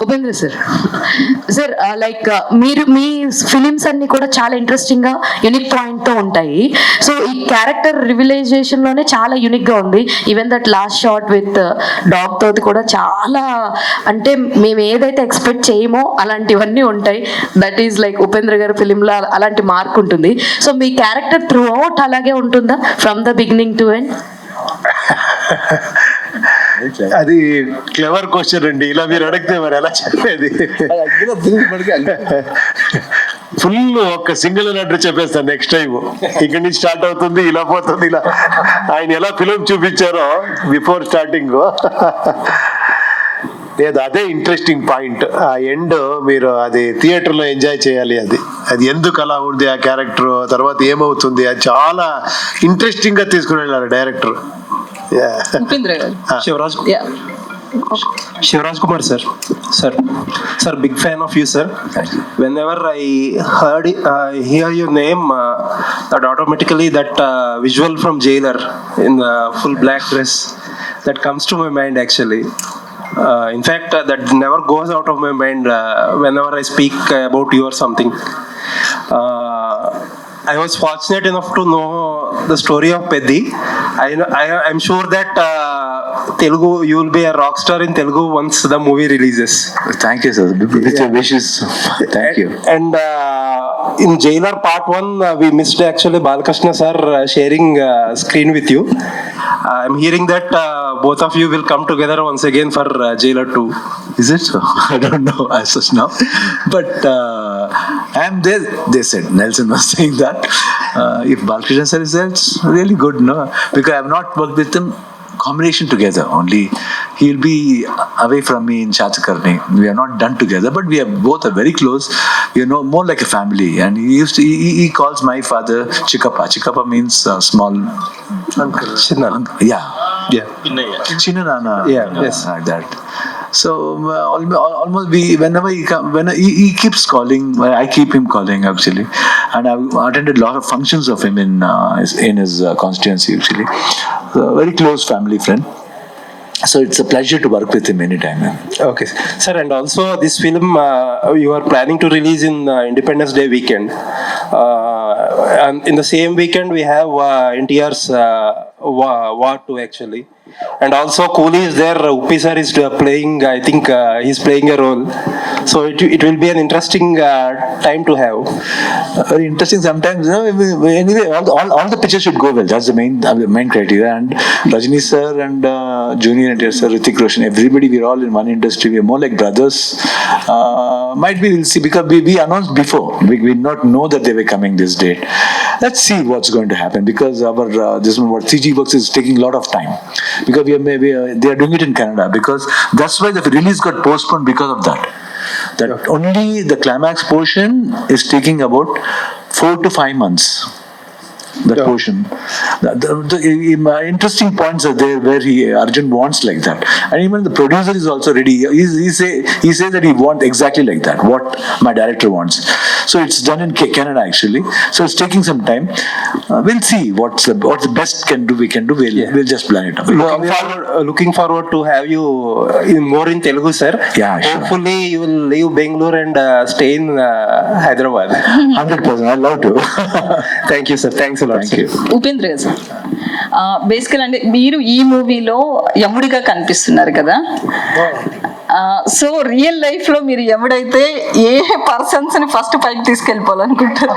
Speaker 7: ఉపేంద్ర సార్, సార్ లైక్ మీరు మీ ఫిలిమ్స్ అన్ని కూడా చాలా ఇంట్రెస్టింగ్ గా యూనిక్ పాయింట్ తో ఉంటాయి. సో ఈ క్యారెక్టర్ రివిలైజేషన్ లోనే చాలా యూనిక్ గా ఉంది. Even that last shot with dog తోటి కూడా చాలా, అంటే మేము ఏదైతే ఎక్స్పెక్ట్ చేయమో అలాంటివన్నీ ఉంటాయి. దట్ ఈస్ లైక్ ఉపేంద్ర గారి ఫిలిం లో అలాంటి మార్క్ ఉంటుంది. సో మీ క్యారెక్టర్ త్రూ అవుట్ అలాగే ఉంటుందా from the beginning to end?
Speaker 4: అది క్లెవర్ క్వశ్చన్ అండి. ఇలా మీరు అడిగితే మరి ఎలా చెప్పేది? ఫుల్ ఒక సింగిల్ అడ్రస్ చెప్పేస్తాను నెక్స్ట్ టైం. ఇక్కడి నుంచి స్టార్ట్ అవుతుంది, ఇలా పోతుంది, ఇలా ఆయన ఎలా ఫిలిం చూపించారో బిఫోర్ స్టార్టింగ్. లేదు, అదే ఇంట్రెస్టింగ్ పాయింట్. ఆ ఎండ్ మీరు అది థియేటర్లో ఎంజాయ్ చేయాలి. అది ఎందుకు అలా ఉంది ఆ క్యారెక్టర్, తర్వాత ఏమవుతుంది, అది చాలా ఇంట్రెస్టింగ్ గా తీసుకుని వెళ్ళారు director.
Speaker 6: Shivraj Kumar sir, big fan of you sir. Whenever I hear your name, that automatically that visual from Jailer in the full black dress, that comes to my mind actually. In fact, that never goes out of my mind whenever I speak about you or something. I was fortunate enough to know the story of Peddi. I'm sure that Telugu, you will be a rock star in Telugu once the movie releases.
Speaker 5: Thank you, sir. With your wishes. Thank you.
Speaker 6: And in Jailer Part 1, we missed actually Balkrishna sir sharing screen with you. I'm hearing that both of you will come together once again for Jailer 2.
Speaker 5: Is it so? I don't know as such now. But I am there. They said, Nelson was saying that. If Balkrishna sir is there, it's really good, no? Because I have not worked with him combination together. Only he'll be away from me in Shachakarni. We are not done together, but we are both are very close. You know, more like a family. And he calls my father Chikappa. Chikappa means small
Speaker 6: Uncle. Chinna.
Speaker 5: Yeah. Chinna Nana.
Speaker 6: Yeah, yes.
Speaker 5: Like that. So almost whenever he keeps calling, I keep him calling actually, and I've attended a lot of functions of him in his constituency actually. very close family friend. So it's a pleasure to work with him anytime.
Speaker 8: Okay, sir, and also this film you are planning to release in Independence Day weekend, and in the same weekend we have NTR's War 2 actually, and also Kohli is there. Uppi sir is playing. I think he's playing a role, so it will be an interesting time to have.
Speaker 5: Very interesting. Sometimes, anyway, all the pictures should go well. That's the main criteria. And Rajini sir and Junior NTR sir, Hrithik Roshan, everybody, we're all in one industry. We're more like brothers. Might be we'll see, because we announced before. We did not know that they were coming this date. Let's see what's going to happen, because our this one, what CG works is taking a lot of time, because they are doing it in Canada, because that's why the release got postponed because of that. That only the climax portion is taking about 4 to 5 months. That portion. The interesting points are there where Arjun wants like that, and even the producer is also ready. He says that he wants exactly like that, what my director wants. So it's done in Canada actually. So it's taking some time. We'll see what's the best we can do. We'll just plan it out.
Speaker 8: Looking forward to have you more in Telugu, sir.
Speaker 5: Yeah, sure.
Speaker 8: Hopefully you will leave Bangalore and stay in Hyderabad.
Speaker 5: 100%. I'd love to.
Speaker 8: Thank you, sir. Thanks a lot.
Speaker 5: Thank you.
Speaker 1: Upendra గారు sir, బేసికల్ అంటే మీరు ఈ మూవీలో యముడిగా కనిపిస్తున్నారు కదా, so real life లో మీరు యముడైతే ఏ పర్సన్స్ ని ఫస్ట్ పైకి తీసుకెళ్ళిపోవాలనుకుంటారు?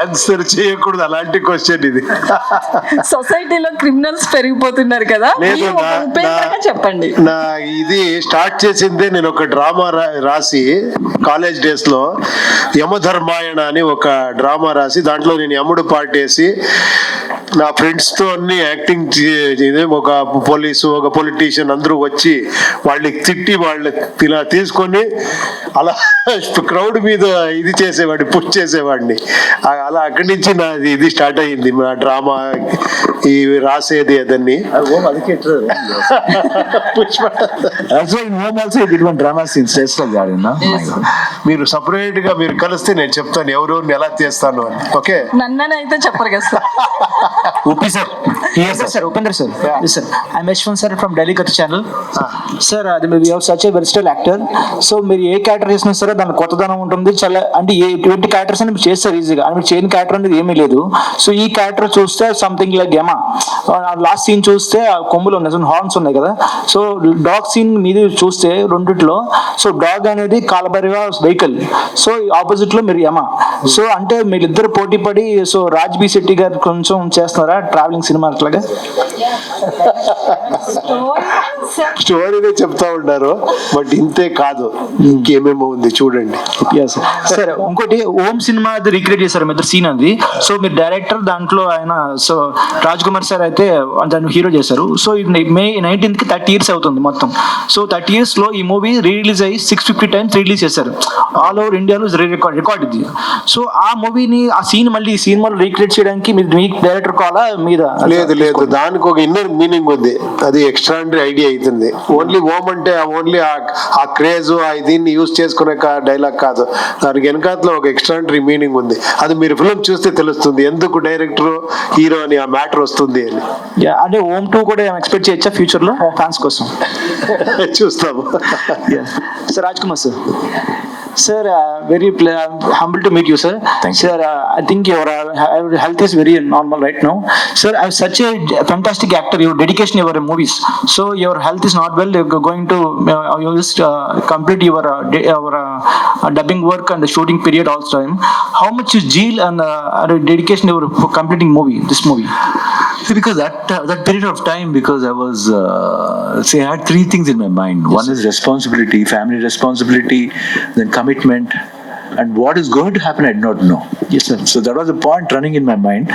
Speaker 4: ఆన్సర్ చేయకూడదు అలాంటి క్వశ్చన్ ఇది.
Speaker 1: సొసైటీలో క్రిమినల్స్ పెరిగిపోతున్నారు కదా,
Speaker 4: లేదు,
Speaker 1: మీరు ఒక ఉపేంద్రగా చెప్పండి.
Speaker 4: నా ఇది స్టార్ట్ చేసిందే నేను ఒక డ్రామా రాసి కాలేజ్ డేస్ లో యమధర్మాయణ అని ఒక డ్రామా రాసి, దాంట్లో నేను యముడు పాటేసి నా ఫ్రెండ్స్ తో అన్ని యాక్టింగ్, ఒక పోలీసు ఒక పొలిటీషియన్ అందరూ వచ్చి వాళ్ళకి తిట్టి వాళ్ళు ఇలా తీసుకొని అలా క్రౌడ్ మీద ఇది చేసేవాడిని, పుష్ చేసేవాడిని. అలా అక్కడి నుంచి నాది ఇది స్టార్ట్ అయ్యింది, నా డ్రామా ఈ రాసేది అదన్నీ. మీరు సపరేట్ గా మీరు కలిస్తే నేను చెప్తాను ఎవరెవరిని ఎలా చేస్తాను అని. ఓకే,
Speaker 1: నన్నైతే చెప్పరు కదా sir.
Speaker 9: Uppi sir. Yes sir. Upendra sir. Yes sir. I'm Ashwin sir from Delhi Cut channel. Sir, we have such a versatile actor. So మీరు ఏ క్యారెక్టర్ చేసినా సరే దాని కొత్తదనం ఉంటుంది. చాలా అంటే ఎటువంటి క్యారెక్టర్స్ అని మీరు చేస్తారు ఈజీగా, అని మీరు చేయని క్యారెక్టర్ అనేది ఏమీ లేదు. సో ఈ క్యారెక్టర్ చూస్తే సంథింగ్ లైక్ యమా. లాస్ట్ సీన్ చూస్తే కొమ్ములు ఉన్నాయి, హార్న్స్ ఉన్నాయి కదా. సో డాగ్ సీన్ మీద చూస్తే రెండిట్లో, సో డాగ్ అనేది కాలభైరవ వెహికల్, సో ఆపోజిట్ లో మీరు యమా. సో అంటే మీరిద్దరు పోటీ పడి, సో రాజ్ బి శెట్టి గారు కొంచెం చేస్తున్నారా ట్రావెలింగ్ సినిమా అట్లాగా?
Speaker 4: స్టోరీనే చెప్తా ఉంటారు, బట్ ఇంతే కాదు, ఇంకేమేమో ఉంది చూడండి.
Speaker 9: సరే, ఇంకోటి ఓం సినిమా అది రీక్రియేట్ చేశారు మీ సీన్ అది. సో మీరు డైరెక్టర్, దాంట్లో ఆయన సో రాజ్ కుమార్ సార్ అయితే దాన్ని హీరో చేశారు. సో May 19th కి 30 years అవుతుంది మొత్తం. సో 30 years లో ఈ మూవీ రిలీజ్ అయ్యి 650 times రిలీజ్ చేశారు ఆల్ ఓవర్ ఇండియాలో. రికార్డ్ ఇది. సో ఆ మూవీని, ఆ సీన్ మళ్ళీ ఈ సినిమాలో రీక్రియేట్ చేయడానికి మీరు డైరెక్టర్ కావాలా మీద?
Speaker 4: లేదు, దానికి ఒక ఇన్నర్ మీనింగ్ ఉంది, అది ఎక్స్ట్రాడినరీ ఐడియా అవుతుంది. ఓన్లీ ఓం అంటే ఓన్లీ ఆ క్రేజ్ దీన్ని యూజ్ చేసుకునే డైలాగ్ కాదు, దానికి వెనకాతలో ఒక ఎక్స్ట్రాడినరీ మీనింగ్ ఉంది. అది మీరు ఫిల్మ్ చూస్తే తెలుస్తుంది ఎందుకు డైరెక్టర్ హీరో అని ఆ మ్యాటర్ వస్తుంది అని.
Speaker 9: అంటే ఓం 2 కూడా ఎక్స్పెక్ట్ చేయొచ్చా ఫ్యూచర్ లో ఫ్యాన్స్ కోసం?
Speaker 4: చూస్తాము.
Speaker 9: Sir Raj Kumar sir. Sir, very humble to meet you, sir.
Speaker 5: Thank you.
Speaker 9: Sir, I think your health is very normal right now. Sir, I'm such a fantastic actor. Your dedication in your movies. So your health is not well. You're going to you just complete your dubbing work and the shooting period all the time. How much is zeal and dedication you were completing this movie?
Speaker 5: See, because that period of time, because I was I had 3 things in my mind. One is responsibility, family responsibility, then commitment, and what is going to happen I did not know.
Speaker 9: Yes, sir.
Speaker 5: So that was the point running in my mind.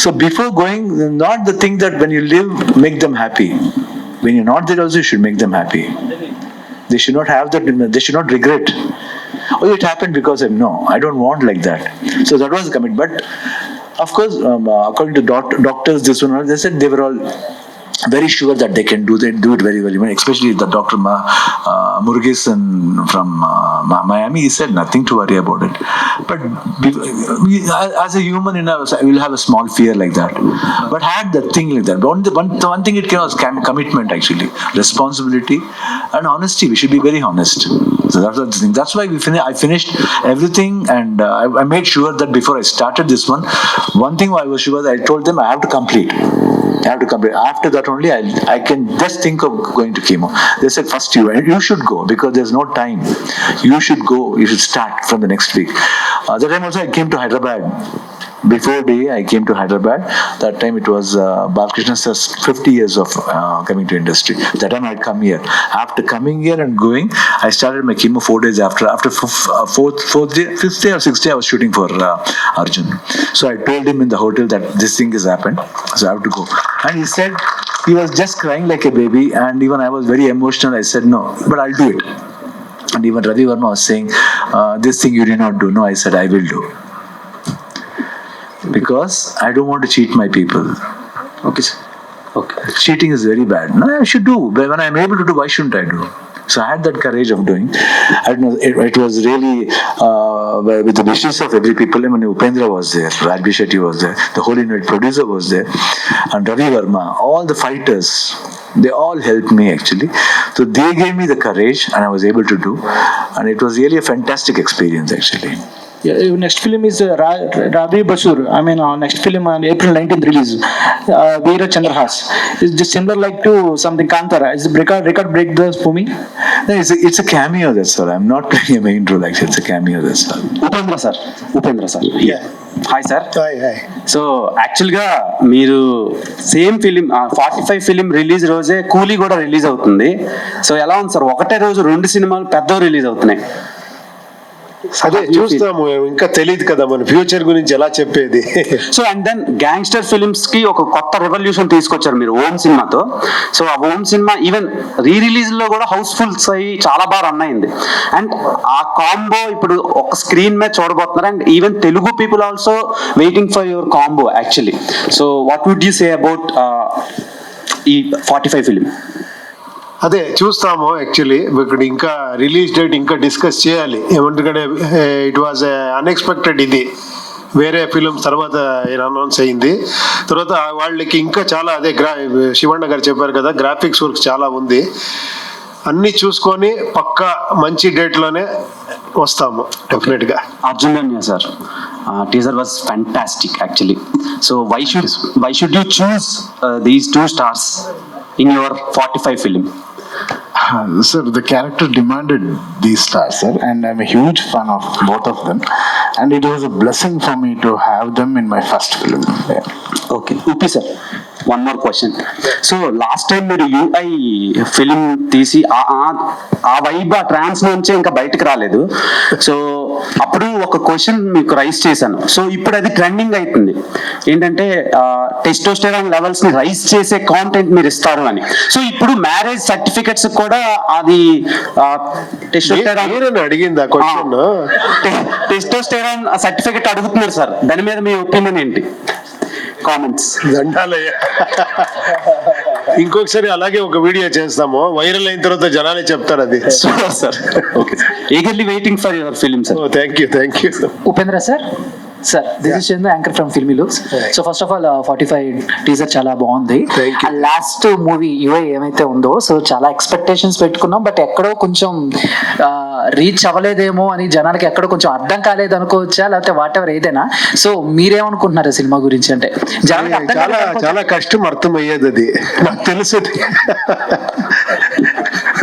Speaker 5: So before going, not the thing that when you live, make them happy. When you're not there also, you should make them happy. They should not have that, they should not regret. Oh, it happened because no, I don't want like that. So that was the commitment. But of course, according to doctors, this one, they said they were all very sure that they can do it very well. Even especially the Dr. Murugesan from Miami, he said nothing to worry about it. But as a human, I will have a small fear like that. But had that thing like that. One thing it came was commitment, actually, responsibility and honesty. We should be very honest. So that's the thing. That's why I finished everything, and I made sure that before I started this one thing I was sure that I told them I have to complete. After that only I can just think of going to chemo. They said first you should go because there's no time. You should go. You should start from the next week. That time also I came to Hyderabad. Before day I came to Hyderabad. That time it was Balakrishna sir's 50 years of coming to industry. That time I'd come here. After coming here and going, I started my chemo 4 days after. After fifth day or sixth day, I was shooting for Arjun. So I told him in the hotel that this thing has happened, so I have to go. And he said, he was just crying like a baby, and even I was very emotional. I said, no, but I'll do it. And even Ravi Verma was saying, this thing you did not do. No, I said, I will do. Because I don't want to cheat my people.
Speaker 6: Okay sir. Okay.
Speaker 5: Cheating is very bad. No, I should do. But when I'm able to do, why shouldn't I do? So I had that courage of doing. I don't know, it was really with the wishes of every people. I mean, Upendra was there, Rajbi Shetty was there, the whole unit producer was there, and Ravi Verma, all the fighters, they all helped me actually. So they gave me the courage, and I was able to do, and it was really a fantastic experience actually.
Speaker 9: Yeah, next film is Rabi Basur. I mean, next film on April 19th release. Veera Chandrahas. Is just similar like to something Kantara. Is the record break this for me?
Speaker 5: No, it's a cameo, that's all. I'm not playing a main role actually. It's a cameo, that's all.
Speaker 6: Upendra sir. Hi sir.
Speaker 4: Hi.
Speaker 6: So యాక్చువల్గా మీరు same film 45 film release రోజే కూలీ కూడా release అవుతుంది. So ఎలా ఉంది sir, ఒకటే రోజు 2 సినిమాలు పెద్దవి రిలీజ్ అవుతున్నాయి.
Speaker 4: అదే చూస్తాము, ఇంకా తెలియదు కదా మన ఫ్యూచర్ గురించి ఎలా చెప్పేది.
Speaker 6: So and then gangster films కి ఒక కొత్త రెవల్యూషన్ తీసుకొచ్చారు మీరు ఓం సినిమాతో. సో ఆ ఓం సినిమా ఈవెన్ రీ రిలీజ్ లో కూడా హౌస్ఫుల్స్ అయ్యి చాలా బాగా రన్ అయింది. అండ్ ఆ కాంబో ఇప్పుడు ఒక స్క్రీన్ మీద చూడబోతున్నారు. And even Telugu people also waiting for your combo actually. So what would you say about ఈ 45 ఫిలిం?
Speaker 4: అదే చూస్తాము యాక్చువల్లీ. ఇక్కడ ఇంకా రిలీజ్ డేట్ ఇంకా డిస్కస్ చేయాలి. ఏమంటే ఇట్ వాజ్ అన్ఎక్స్పెక్టెడ్. ఇది వేరే ఫిలిం తర్వాత అనౌన్స్ అయింది. తర్వాత వాళ్ళకి ఇంకా చాలా అదే శివಣ್ణ గారు చెప్పారు కదా, గ్రాఫిక్స్ వర్క్ చాలా ఉంది. అన్ని చూసుకొని పక్కా మంచి డేట్లోనే వస్తాము డెఫినెట్గా.
Speaker 6: Arjun Dhanya sir, teaser was fantastic actually. So why should you choose these 2 stars in your 45 film?
Speaker 3: Sir, the character demanded these stars, sir, and I'm a huge fan of both of them, and it was a blessing for me to have them in my first film. Yeah.
Speaker 6: Okay, Upi sir, one more question. So last time మీరు UI film తీసి ఆ vibe ఆ ట్రాన్స్ నుంచే ఇంకా బయటకు రాలేదు. So అప్పుడు ఒక క్వశ్చన్ మీకు రైజ్ చేశాను. సో ఇప్పుడు అది ట్రెండింగ్ అవుతుంది ఏంటంటే టెస్టోస్టెరాన్ లెవెల్స్ ని రైజ్ చేసే కాంటెంట్ మీరు ఇస్తారు అని. సో ఇప్పుడు మ్యారేజ్ సర్టిఫికెట్స్ కూడా అది
Speaker 4: టెస్టోస్టెరాన్ అడిగిందా క్వశ్చన్?
Speaker 6: టెస్టోస్టెరాన్ సర్టిఫికెట్ అడుగుతున్నారు సార్, దాని మీద మీ ఒపీనియన్ ఏంటి? కామెంట్స్.
Speaker 4: దండాలయ్య. ఇంకొకసారి అలాగే ఒక వీడియో చేస్తాము, వైరల్ అయిన తర్వాత జనాలే చెప్తారు అది.
Speaker 6: Sir okay, eagerly waiting for your film sir.
Speaker 4: Thank you.
Speaker 10: Upendra sir, this is Chandra, anchor from Filmy Looks. So first of all, 45 teaser చాలా బాగుంది. లాస్ట్ మూవీ యుఐ ఏమైతే ఉందో, సో చాలా ఎక్స్పెక్టేషన్స్ పెట్టుకున్నాం, బట్ ఎక్కడో కొంచెం రీచ్ అవ్వలేదేమో అని జనానికి ఎక్కడో కొంచెం అర్థం కాలేదు అనుకోవచ్చా, లేకపోతే వాట్ ఎవర్ ఏదైనా. సో మీరేమనుకుంటున్నారు సినిమా గురించి? అంటే
Speaker 4: చాలా కష్టం అర్థమయ్యేది, అది నాకు తెలుసు.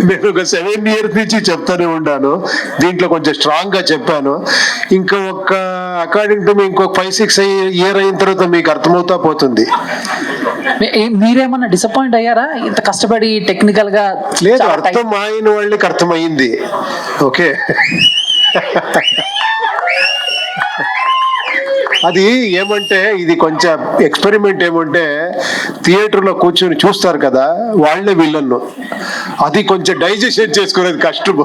Speaker 4: నేను ఒక 7 years నుంచి చెప్తానే ఉన్నాను, దీంట్లో కొంచెం స్ట్రాంగ్ గా చెప్పాను. ఇంకా ఒక అకార్డింగ్ టు మీ ఇంకొక 5-6 years అయిన తర్వాత మీకు అర్థమవుతా పోతుంది.
Speaker 10: మీరేమన్నా డిసప్పాయింట్ అయ్యారా ఇంత కష్టపడి టెక్నికల్ గా?
Speaker 4: లేదు, అర్థం అయిన వాళ్ళకి అర్థమైంది. ఓకే, అది ఏమంటే ఇది కొంచెం ఎక్స్పెరిమెంట్. ఏమంటే థియేటర్లో కూర్చొని చూస్తారు కదా, వాళ్ళే విలన్ను. అది కొంచెం డైజెషన్ చేసుకునేది కష్టము.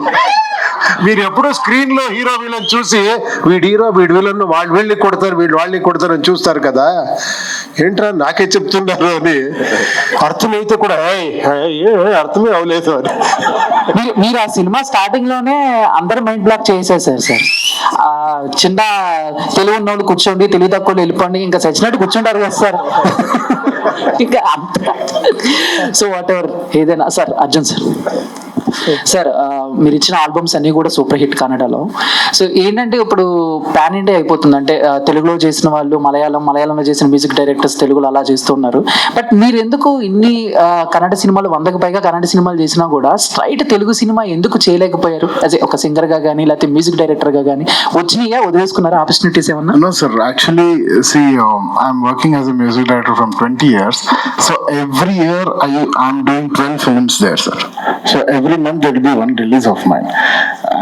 Speaker 4: మీరు ఎప్పుడూ స్క్రీన్ లో హీరో విలన్ చూసి వీడి హీరో వీడి విలన్ వాళ్ళు వెళ్ళి కొడతారు వీళ్ళు వాళ్ళని కొడతారు అని చూస్తారు కదా, ఏంట్రా నాకే చెప్తున్నారు అని అర్థమైతే కూడా అర్థమే అవలేదు అని.
Speaker 10: మీరు ఆ సినిమా స్టార్టింగ్ లోనే అందరు మైండ్ బ్లాక్ చేసేసారు సార్. ఆ చిన్న తెలివి ఉన్న వాళ్ళు కూర్చోండి, తెలివి తక్కువ వెళ్ళిపోండి, ఇంకా చచ్చినట్టు కూర్చుంటారు కదా సార్. ఇంకా సో వాట్ ఎవర్ ఏదైనా సార్. అర్జున్ సార్, సార్ మీరు ఇచ్చిన ఆల్బమ్స్ అన్ని కూడా సూపర్ హిట్ కన్నడలో. సో ఏంటంటే ఇప్పుడు పాన్ ఇండియా అయిపోతుంది, అంటే తెలుగులో చేసిన వాళ్ళు మలయాళంలో చేసిన మ్యూజిక్ డైరెక్టర్స్ తెలుగులో అలా చేస్తున్నారు. బట్ మీరు ఎందుకు ఇన్ని కన్నడ సినిమాలు 100కి పైగా కన్నడ సినిమాలు చేసినా కూడా స్ట్రైట్ తెలుగు సినిమా ఎందుకు చేయలేకపోయారు? అదే ఒక సింగర్ గా కానీ లేకపోతే మ్యూజిక్ డైరెక్టర్ గా కానీ వచ్చినాయా, వదిలేసుకున్నారా ఆపర్చునిటీస్ ఏమన్నా?
Speaker 3: No, sir. Actually, see, I'm working as a music director from 20 years. So every year I'm doing 12 films there, sir. So every month there will be one release of mine.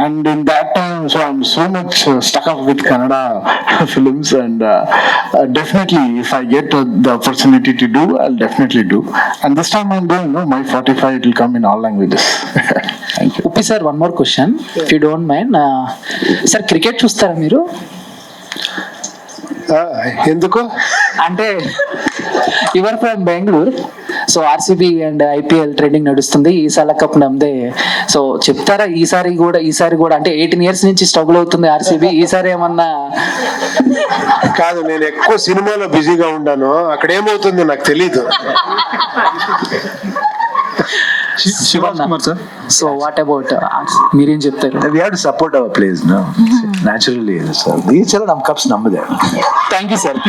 Speaker 3: And in that time, so I'm so much stuck up with Kannada films, and definitely if I get the opportunity to do, I'll definitely do. And this time I'm doing, my 45, it will come in all languages. Thank you.
Speaker 10: Uppi sir, one more question if you don't mind. Sir cricket చూస్తారా మీరు?
Speaker 4: ఎందుకు
Speaker 10: అంటే your from Bengaluru, so RCB and IPL trending నడుస్తుంది, ఈసారి cup నమ్మదే. So చెప్తారా ఈసారి కూడా అంటే 18 years నుంచి స్ట్రగుల్ అవుతుంది ఆర్సీబీ, ఈసారి ఏమన్నా?
Speaker 4: కాదు, నేను ఎక్కువ సినిమాలో బిజీగా ఉన్నాను, అక్కడ ఏమవుతుంది నాకు తెలీదు.
Speaker 10: Shivan Kumar sir, so what about మీరేం చెప్తారు?
Speaker 5: We have to support our players, no? Naturally, sir. These children have cups number there.
Speaker 10: Thank you sir.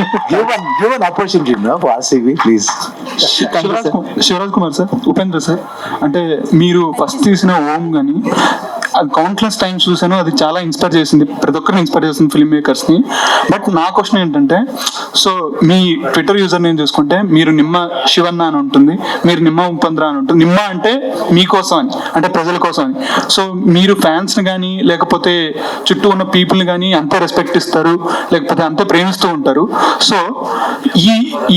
Speaker 5: Give an opportunity, no, for RCB, please.
Speaker 11: Shivaraj Kumar sir, Upendra sir, అంటే మీరు first తీసిన ఓం కానీ అది countless times చూసాను, అది చాలా ఇన్స్పైర్ చేసింది, ప్రతి ఒక్కరిని ఇన్స్పైర్ చేసింది ఫిల్మ్ మేకర్స్ని. బట్ నా క్వశ్చన్ ఏంటంటే, సో మీ ట్విట్టర్ యూజర్ నేమ్ చూసుకుంటే మీరు నిమ్మ శివన్న అని ఉంటుంది, మీరు నిమ్మ ఉపేంద్ర అని ఉంటుంది. నిమ్మ అంటే మీకోసం అని, అంటే ప్రజల కోసం అని. సో మీరు ఫ్యాన్స్ని కానీ లేకపోతే చుట్టూ ఉన్న పీపుల్ని కానీ అంతే రెస్పెక్ట్ ఇస్తారు, లేకపోతే అంతే ప్రేమిస్తూ ఉంటారు. సో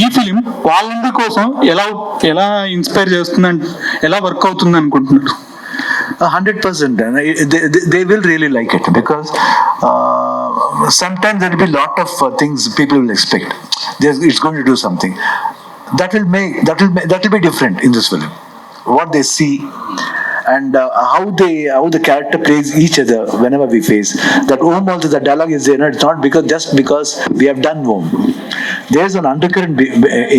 Speaker 11: ఈ ఫిలిం వాళ్ళందరి కోసం ఎలా ఇన్స్పైర్ చేస్తుంది, ఎలా వర్క్ అవుతుంది అనుకుంటున్నారు?
Speaker 5: 100%. They will really like it, because sometimes there will be a lot of things people will expect. It's going to do something that will be different in this film. What they see and how the character plays each other whenever we face that. Om also, the dialogue is there, it's not just because we have done Om. There's an undercurrent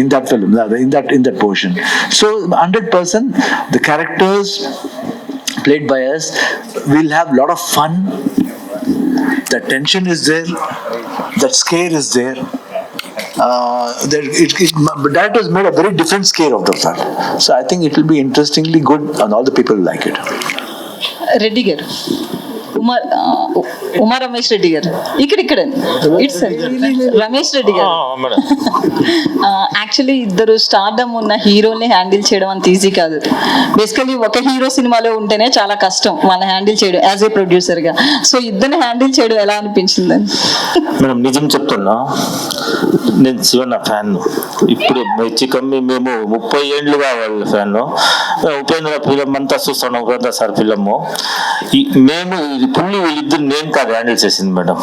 Speaker 5: in that film, in that portion. So 100% the characters played by us will have a lot of fun. The tension is there, that scare is there. That has made a very different scare of the film. So I think it will be interestingly good and all the people will like it.
Speaker 12: Reddy గారు, ఉమా రమేష్ రెడ్డి గారు, ఇక్కడ it's Ramesh Reddy గారు. Actually ఇద్దరు stardom ఉన్న హీరోల్ని handle చేయడం అంత easy కాదు. Basically ఒక హీరో సినిమాలో ఉంటేనే చాలా కష్టం వాళ్ళని హ్యాండిల్ చేయడం యాజ్ ఏ ప్రొడ్యూసర్ గా. సో ఇద్దరిని హ్యాండిల్ చేయడం ఎలా అనిపించిందని?
Speaker 2: మేడం నిజం చెప్తున్నా, నేను శివన్న ఫ్యాన్. ఇప్పుడు చికమ్మి మేము 30 ఏళ్ళుగా వాళ్ళ ఫ్యాన్. ఉపేంద్ర ఫిలిం అంతా చూస్తాను, ఉపేంద్ర సార్ ఫిలిము. మేము ఫుల్లీ వీళ్ళిద్దరు నేను కాదు హ్యాండిల్ చేసింది మేడం.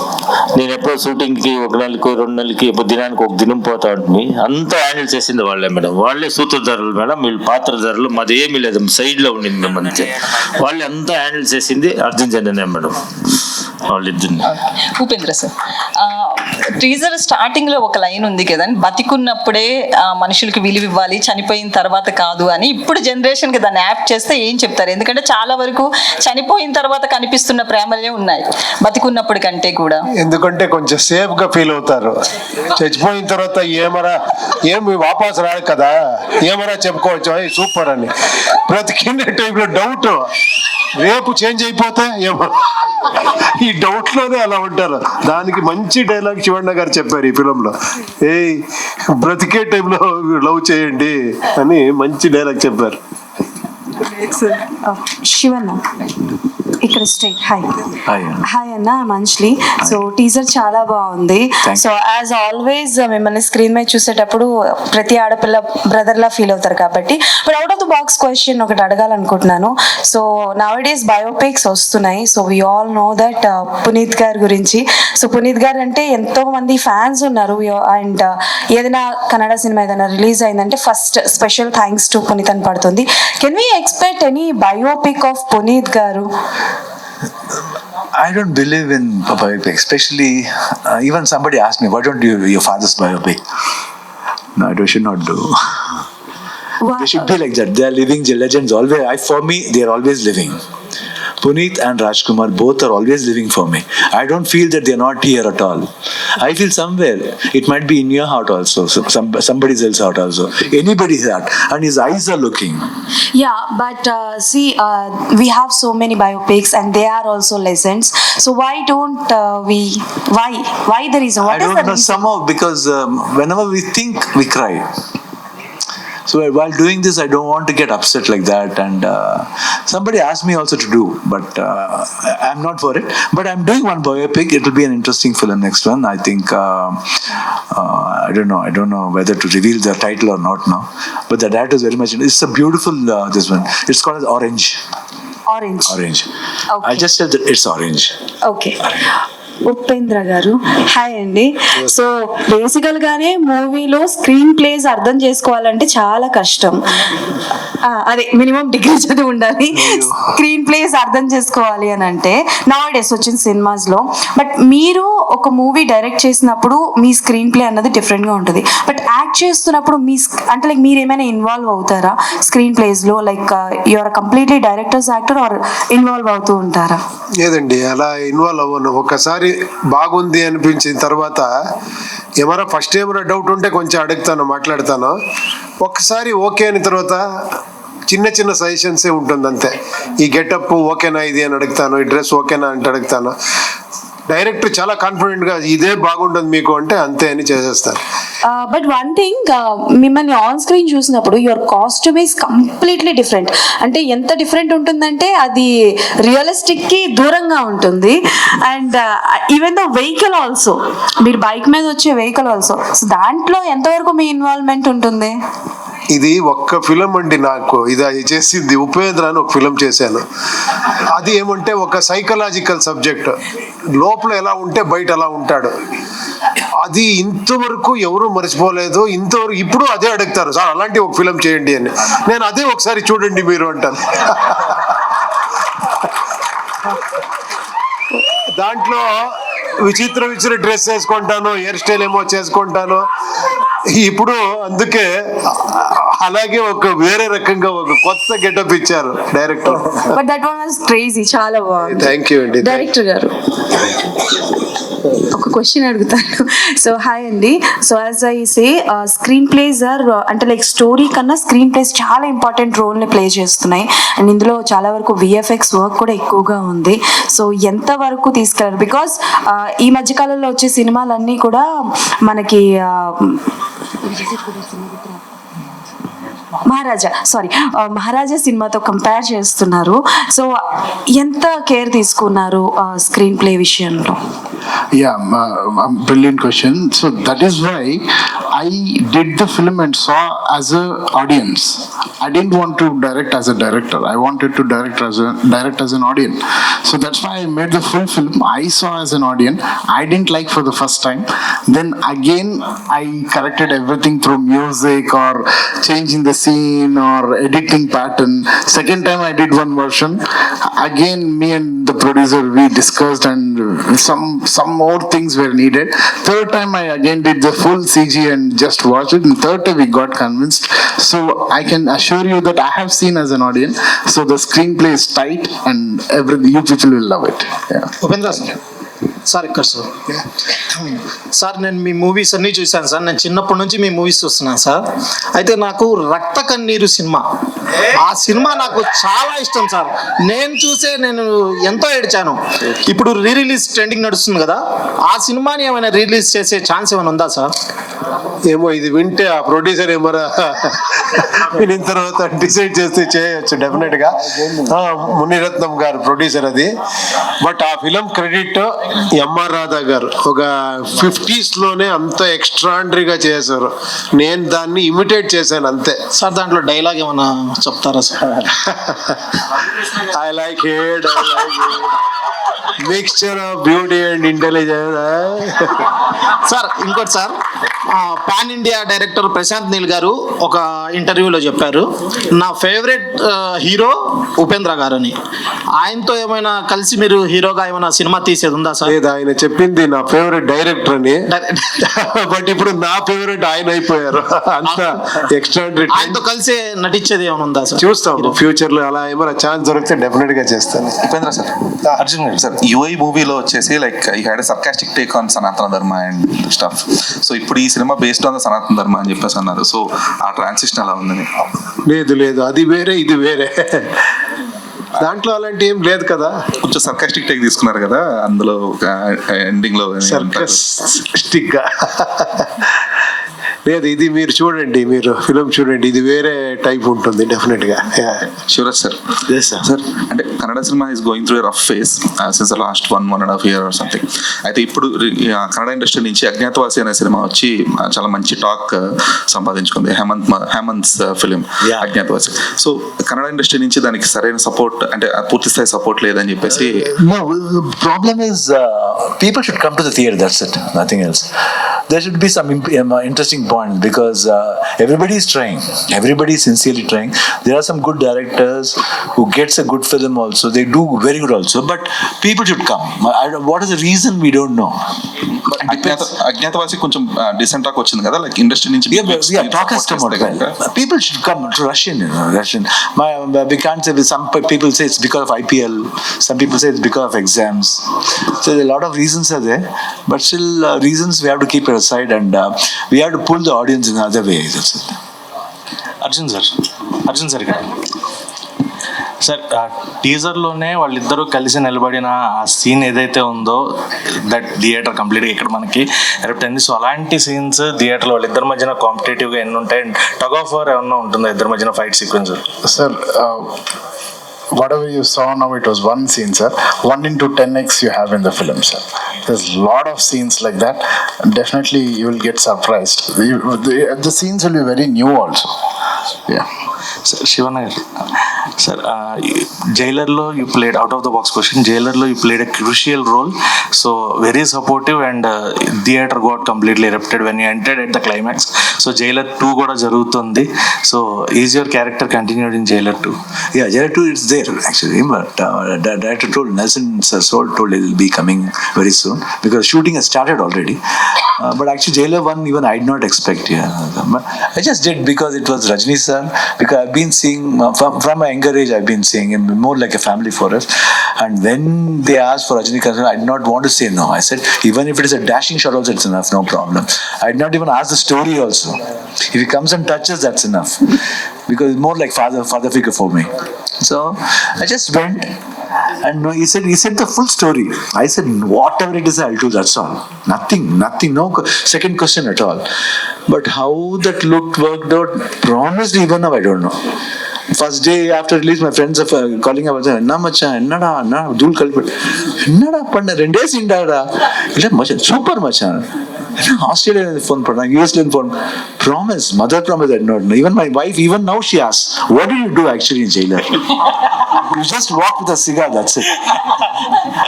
Speaker 2: నేను ఎప్పుడో షూటింగ్కి 1 నెలకి 2 నెలలకి దినానికి 1 దినం పోతా ఉంటుంది, అంతా హ్యాండిల్ చేసింది వాళ్ళే మేడం. వాళ్ళే సూత్రధారులు మేడం, వీళ్ళు పాత్రధారులు, మాది ఏమీ లేదు, సైడ్లో ఉండింది మేము అంతే. వాళ్ళే అంతా హ్యాండిల్ చేసింది అర్జున్ జన్యనే మేడం, వాళ్ళిద్దరిని.
Speaker 12: ఉపేంద్ర సార్, టీజర్ స్టార్టింగ్ లో ఒక లైన్ ఉంది కదా, బతికున్నప్పుడే మనుషులకి విలువ ఇవ్వాలి, చనిపోయిన తర్వాత కాదు అని. ఇప్పుడు జనరేషన్ కి దాన్ని యాప్ చేస్తే ఏం చెప్తారు? ఎందుకంటే చాలా వరకు చనిపోయిన తర్వాత కనిపిస్తున్న ప్రేమలే ఉన్నాయి బతికున్నప్పుడు కంటే కూడా.
Speaker 4: ఎందుకంటే కొంచెం సేఫ్ గా ఫీల్ అవుతారు. చచ్చిపోయిన తర్వాత ఏమి వాపస్ రాడు కదా, ఏమరా చెప్పుకోవచ్చు సూపర్ అని. బ్రతికిన టైంలో డౌట్, రేపు చేంజ్ అయిపోతే ఏమో, ఈ డౌట్ లోనే అలా ఉంటారు. దానికి మంచి డైలాగ్ శివಣ್ణ గారు చెప్పారు ఈ ఫిలంలో. బ్రతికే టైంలో లవ్ చేయండి అని మంచి డైలాగ్ చెప్పారు.
Speaker 13: శివన్న, ఇక్కడ స్ట్రైట్ హాయ్
Speaker 5: Hi.
Speaker 13: హాయ్ అన్న మంచ్లీ సో టీజర్ చాలా బాగుంది
Speaker 5: Thank
Speaker 13: సో యాజ్ ఆల్వేస్ మిమ్మల్ని స్క్రీన్ మీద చూసేటప్పుడు ప్రతి ఆడపిల్ల బ్రదర్ లా ఫీల్ అవుతారు కాబట్టి but out of the box question ఒకటి అడగాలనుకుంటున్నాను సో నవ్ డేస్ బయోపిక్స్ వస్తున్నాయి so we all know that Puneeth గారి గురించి సో పునీత్ గారు అంటే ఎంతో మంది ఫ్యాన్స్ ఉన్నారు అండ్ ఏదైనా కన్నడ సినిమా ఏదైనా రిలీజ్ అయిందంటే first special thanks to Puneeth అని పడుతుంది can we expect any biopic of Puneeth గారు?
Speaker 5: I don't believe in a biopic, especially even somebody asked me, why don't you do your father's biopic? No, I should not do. They should be like that. They are living legends always. For me, they are always living. Puneet and Rajkumar both are always living for me. I don't feel that they are not here at all. I feel somewhere it might be in your heart also, somebody else's heart also, anybody's heart, and his eyes are looking.
Speaker 13: Yeah, but see, we have so many biopics and they are also legends. So why don't we? Why the reason? What
Speaker 5: I
Speaker 13: is
Speaker 5: don't
Speaker 13: the
Speaker 5: know.
Speaker 13: reason?
Speaker 5: Somehow because whenever we think, we cry. So while doing this, I don't want to get upset like that. And somebody asked me also to do, but I'm not for it. But I'm doing one biopic. It will be an interesting film. Next one, I think. I don't know. I don't know whether to reveal the title or not now. But the director is very much. It's a beautiful. This one. It's called as Orange.
Speaker 13: Orange.
Speaker 5: Orange.
Speaker 13: Okay.
Speaker 5: I just said that it's orange.
Speaker 13: Okay. Upendra గారు hi అండి so బేసికల్ గానే మూవీలో screen place అర్థం చేసుకోవాలంటే చాలా కష్టం అదే మినిమం డిగ్రీ చదివి ఉండాలి స్క్రీన్ ప్లేస్ అర్థం చేసుకోవాలి అని అంటే నౌ డేస్ వచ్చిన సినిమాస్ లో బట్ మీరు ఒక మూవీ డైరెక్ట్ చేసినప్పుడు మీ స్క్రీన్ ప్లే అన్నది డిఫరెంట్ గా ఉంటుంది బట్ యాక్ట్ చేస్తున్నప్పుడు మీ అంటే లైక్ మీరు ఏమైనా ఇన్వాల్వ్ అవుతారా స్క్రీన్ ప్లేస్ లో like your completely directors actor are involve అవుతూ ఉంటారా?
Speaker 4: లేదండి అలా ఇన్వాల్వ్ అవ్వను. ఒకసారి బాగుంది అనిపించిన తర్వాత ఏమైనా ఫస్ట్ ఏమైనా డౌట్ ఉంటే కొంచెం అడుగుతాను, మాట్లాడతాను. ఒక్కసారి ఓకే అయిన తర్వాత చిన్న చిన్న సజెషన్సే ఉంటుంది అంతే. ఈ గెటప్ ఓకేనా ఇది అని అడుగుతాను, ఈ డ్రెస్ ఓకేనా అంటే అడుగుతాను. డైరెక్టర్ చాలా కాన్ఫిడెంట్గా ఇదే బాగుంటుంది మీకు అంటే అంతే అని చేసేస్తాను.
Speaker 13: బట్ వన్ థింగ్ మిమ్మల్ని ఆన్ స్క్రీన్ చూసినప్పుడు your costume is completely different. అంటే ఎంత డిఫరెంట్ ఉంటుందంటే అది రియలిస్టిక్కి దూరంగా ఉంటుంది. And even the vehicle also మీరు బైక్ మీద వచ్చే వెహికల్ ఆల్సో సో దాంట్లో ఎంతవరకు మీ ఇన్వాల్వ్మెంట్ ఉంటుంది?
Speaker 4: ఇది ఒక్క ఫిలం అండి. నాకు ఇది చేసింది ఉపేంద్ర అని ఒక ఫిలం చేశాను. అది ఏమంటే ఒక సైకలాజికల్ సబ్జెక్ట్, లోపల ఎలా ఉంటే బయట ఎలా ఉంటాడు. అది ఇంతవరకు ఎవరు మర్చిపోలేదు. ఇంతవరకు ఇప్పుడు అదే అడుగుతారు, సార్ అలాంటి ఒక ఫిలం చేయండి అని. నేను అదే ఒకసారి చూడండి మీరు అంటాను. దాంట్లో విచిత్ర డ్రెస్ వేసుకుంటాను, హెయిర్ స్టైల్ ఏమో చేసుకుంటాను. ఇప్పుడు అందుకే అలాగే ఒక వేరే రకంగా ఒక కొత్త గెటప్ ఇచ్చారు director.
Speaker 13: But that one was crazy, చాలా బాగుంది.
Speaker 4: థ్యాంక్ యూ అండి.
Speaker 13: డైరెక్టర్ గారు ఒక క్వశ్చన్ అడుగుతాను. సో హాయ్ అండి. So as I say screenplays are అంటే లైక్ స్టోరీ కన్నా స్క్రీన్ ప్లేస్ చాలా ఇంపార్టెంట్ రోల్ని ప్లే చేస్తున్నాయి. అండ్ ఇందులో చాలా వరకు విఎఫ్ఎక్స్ వర్క్ కూడా ఎక్కువగా ఉంది. సో ఎంత వరకు తీసుకెళ్ళారు? బికాస్ ఈ మధ్యకాలంలో వచ్చే సినిమాలన్నీ కూడా మనకి మహారాజా సినిమాతో కంపేర్ చేస్తున్నారు. సో ఎంత కేర్ తీసుకున్నారు స్క్రీన్ ప్లే విషయంలో?
Speaker 3: Yeah, brilliant question. So that is why I did the film and saw as a audience. I didn't want to direct as a director. I wanted to direct as an audience. So that's why I made the full film. I saw as an audience. I didn't like for the first time. Then again I corrected everything through music or changing the scene or editing pattern. Second time I did one version. Again me and the producer we discussed and some more things were needed. Third time I again did the full CG and just watched it. And third time we got convinced. So I can assure you that I have seen as an audience. So the screenplay is tight and you people will love it. Yeah.
Speaker 9: Upendra sir ఇక్కడ sir నేను మీ movies అన్నీ చూశాను sir. నేను చిన్నప్పటి నుంచి మీ movies చూస్తున్నాను sir. అయితే నాకు రక్త కన్నీరు సినిమా, ఆ సినిమా నాకు చాలా ఇష్టం సార్. నేను ఎంతో ఏడ్చాను. ఇప్పుడు రిలీజ్ ట్రెండింగ్ నడుస్తుంది కదా, ఆ సినిమాని ఏమైనా రిలీజ్ చేసే ఛాన్స్ ఏమైనా ఉందా సార్?
Speaker 4: ఏమో ఇది వింటే ఆ ప్రొడ్యూసర్ ఏమరా వినిన తర్వాత డిసైడ్ చేస్తే చేయొచ్చు డెఫినెట్ గా. మునిరత్నం గారు ప్రొడ్యూసర్ అది. బట్ ఆ ఫిలం క్రెడిట్ ఎంఆర్ రాధా గారు ఒక 50s లోనే అంత ఎక్స్ట్రాండరీగా చేశారు. నేను దాన్ని ఇమిటేట్ చేశాను అంతే.
Speaker 9: సార్ దాంట్లో డైలాగ్ ఏమన్నా చెప్తారా sir?
Speaker 4: I like it, mixture of beauty and intelligence.
Speaker 9: Sir ఇంకోటి sir, pan India director Prashanth Neel గారు ఒక ఇంటర్వ్యూలో చెప్పారు, నా ఫేవరెట్ హీరో ఉపేంద్ర గారు అని. ఆయనతో ఏమైనా కలిసి మీరు హీరోగా ఏమైనా సినిమా తీసేది ఉందా సార్?
Speaker 4: లేదు, ఆయన చెప్పింది నా ఫేవరెట్ డైరెక్టర్ అని. బట్ ఇప్పుడు నా ఫేవరెట్ ఆయన అయిపోయారు. అంత ఎక్స్ట్రాడనరీ.
Speaker 9: ఆయనతో కలిసి నటించేది ఏమైనా ఉందా సార్?
Speaker 4: చూస్తాం ఫ్యూచర్ లో అలా ఏమైనా ఛాన్స్ దొరికితే డెఫినెట్ గా చేస్తాను.
Speaker 14: ఉపేంద్ర సార్, అర్జున్ గారు సార్, యుఐ మూవీలో వచ్చేసి like you had a sarcastic take on సనాతన ధర్మ అండ్ స్టఫ్. సో ఇప్పుడు ఈ సినిమా బేస్డ్ ఆన్ ద సనాతన ధర్మ అని చెప్పేసి అన్నారు. సో ఆ ట్రాన్సిషన్ ఎలా ఉందని?
Speaker 4: లేదు, అది వేరే ఇది వేరే. దాంట్లో అలాంటి ఏం లేదు కదా.
Speaker 14: కొంచెం సర్కాస్టిక్ టేక్ తీసుకున్నారు కదా అందులో ఎండింగ్ లో.
Speaker 4: సర్కాస్టిక్ గా లేదు, ఇది మీరు చూడండి, మీరు ఫిలిం చూడండి, ఇది వేరే టైప్ ఉంటుంది డెఫినెట్ గా.
Speaker 14: శివరాజ్ సార్, సార్ అంటే Kannada cinema is going through rough face since the last 1.5 years or something. అయితే ఇప్పుడు కన్నడ ఇండస్ట్రీ నుంచి అజ్ఞాతవాసి అనే సినిమా వచ్చి చాలా మంచి టాక్ సంపాదించుకుంది. Hemanth film Agnyaathavaasi. So Kannada industry నుంచి దానికి సరైన సపోర్ట్ అంటే పూర్తి స్థాయి సపోర్ట్ లేదని చెప్పేసి.
Speaker 5: No, the problem is people should come to the theater, that's it, nothing else. There should be some interesting point because everybody is trying, everybody is sincerely trying. There are some good directors who gets a good film also, they do very good also, but people should come. What is the reason we don't know.
Speaker 14: Agnyaathavaasi కొంచెం decent talk వచ్చింది కదా, like industry నుంచి.
Speaker 5: Talk has come out well. People should come to Russian, Russian. We can't say, some people say it's because of IPL, some people say it's because of exams. So a lot of reasons are there, but still reasons we have to keep it aside and we have to pull the audience in other ways. That's it.
Speaker 15: Arjun sir ఇక్కడ sir టీజర్లోనే వాళ్ళిద్దరూ కలిసి నిలబడిన ఆ scene ఏదైతే ఉందో that theatre కంప్లీట్గా ఇక్కడ మనకి ఎరప్ట్ అయింది. సో అలాంటి సీన్స్ థియేటర్లో వాళ్ళిద్దరి మధ్యన కాంపిటేటివ్గా ఎన్ని ఉంటాయి, టగ్ ఆఫ్ వార్ ఏమన్నా ఉంటుందా ఇద్దరి మధ్యన fight sequence?
Speaker 3: Sir whatever you saw now, it was one scene, sir. 1 into 10x you have in the film, sir. There's a lot of scenes like that. Definitely you will get surprised. The scenes will be very new also. Yeah.
Speaker 15: Sir Shivanna గారు, sir జైలర్లో you played out of the box question, జైలర్లో you played a crucial role. So very supportive and theatre got completely erupted when you entered at the climax. So Jailer 2 కూడా జరుగుతుంది. So is your character continued in Jailer 2?
Speaker 5: Yeah, Jailer 2 is there actually, but director told, Nelson Soul told it will be coming very soon because shooting has started already. But actually Jailer 1 even I did not expect. Yeah, I just did because it was Rajni sir, because I've been seeing from my younger age I've been seeing him more like a family for us. And when they asked for Rajinikanth, I did not want to say no. I said even if it is a dashing shot also it's enough, no problem. I did not even ask the story also. If he comes and touches, that's enough. Because it's more like father figure for me. So I just went and no, he said the full story. I said whatever it is I'll do, that's all. Nothing, no second question at all. But how that worked out, promised even now I don't know. First day after release my friends are calling about enna macha enna dul kalpe enna panna 2 days indada illa macha super macha Australian phone put US phone promise mother promise I not know. Even my wife, even now she asks, what do you do actually in Jailer? You just walk with a cigar, that's it,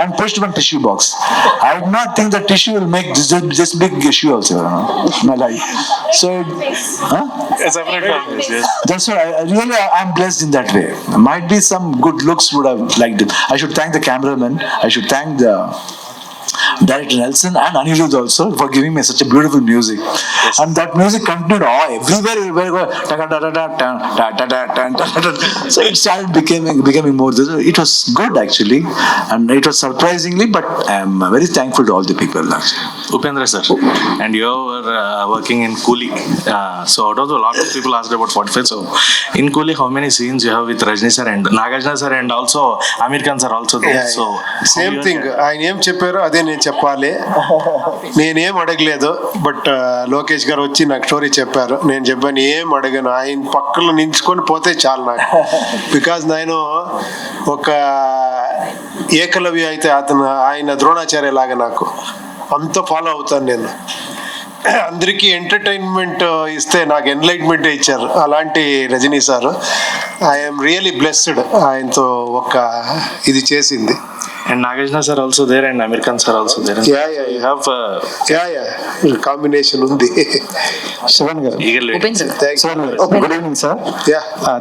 Speaker 5: and pushed one tissue box. I did not think that tissue will make this big issue also in my life. So that's why I'm blessed in that way. Might be some good looks would have liked it. I should thank the cameraman, I should thank the Director Nelson and Anirudh also for giving me such a beautiful music. Yes. And that music continued everywhere. So it started becoming more. It was good actually, and it was surprisingly, but I'm very thankful to all the people actually.
Speaker 15: Upendra sir, and you were working in Coolie. So out of a lot of people asked about 45. So in Coolie, how many scenes you have with Rajni sir and Nagarjuna sir and also Amir Khan sir also there?
Speaker 4: Yeah,
Speaker 15: so
Speaker 4: same thing. ఆయన ఏం చెప్పారో అదే నేను చెప్పాలి. నేనేం అడగలేదు, but Lokesh గారు వచ్చి నాకు స్టోరీ చెప్పారు. నేను చెప్పాను ఏం అడగను, ఆయన పక్కన నించుకొని పోతే చాలు నాకు. బికాజ్ నేను ఒక ఏకలవ్య అయితే ఆయన ద్రోణాచార్య లాగా నాకు అంత ఫాలో అవుతాను నేను. అందరికీ ఎంటర్టైన్మెంట్ ఇస్తే నాకు ఎన్లైట్మెంట్ ఇచ్చారు అలాంటి Rajini sir. I'm really blessed ఆయనతో ఒక ఇది చేసింది.
Speaker 15: And Nagarjuna sir also there and Amir Khan sir also there. You have
Speaker 4: combination ఉంది.
Speaker 9: శివన్ గారు, good evening sir.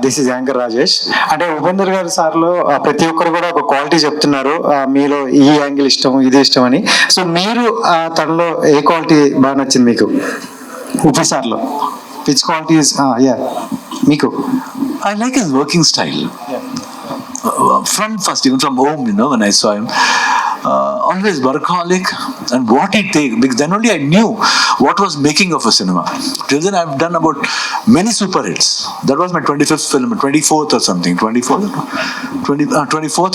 Speaker 9: This is anchor Rajesh. అంటే ఉపేందర్ గారు సార్లో ప్రతి ఒక్కరు కూడా ఒక క్వాలిటీ చెప్తున్నారు, మీలో ఈ యాంగిల్ ఇష్టం, ఇది ఇష్టం అని. సో మీరు తనలో ఏ క్వాలిటీ బాగా నచ్చింది మీకు ఉపే సార్లో? విచ్ క్వాలిటీస్ మీకు?
Speaker 5: I like his working style. From first, even from home, when I saw him, always workaholic, and what he take, because then only I knew what was making of a cinema. Till then I've done about many super hits. That was my 25th film, 24th or something, 24th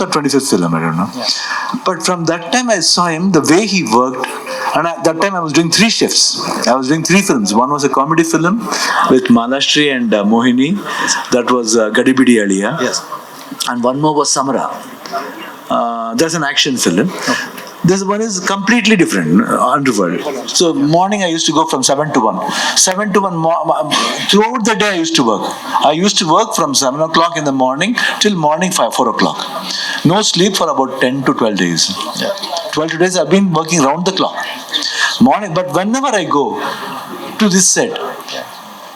Speaker 5: or 25th film, I don't know. But from that time I saw him, the way he worked, and that time I was doing 3 shifts. I was doing 3 films. One was a comedy film with Malashri and Mohini. That was Gadibidi Aliya. Yes. And one more was Samara. There's an action film. This one is completely different, Underworld. So morning I used to go from 7 to 1. 7 to 1, throughout the day I used to work. I used to work from 7 o'clock in the morning till morning 4 o'clock. No sleep for about 10 to 12 days. 12 days I've been working round the clock. Morning, but whenever I go to this set,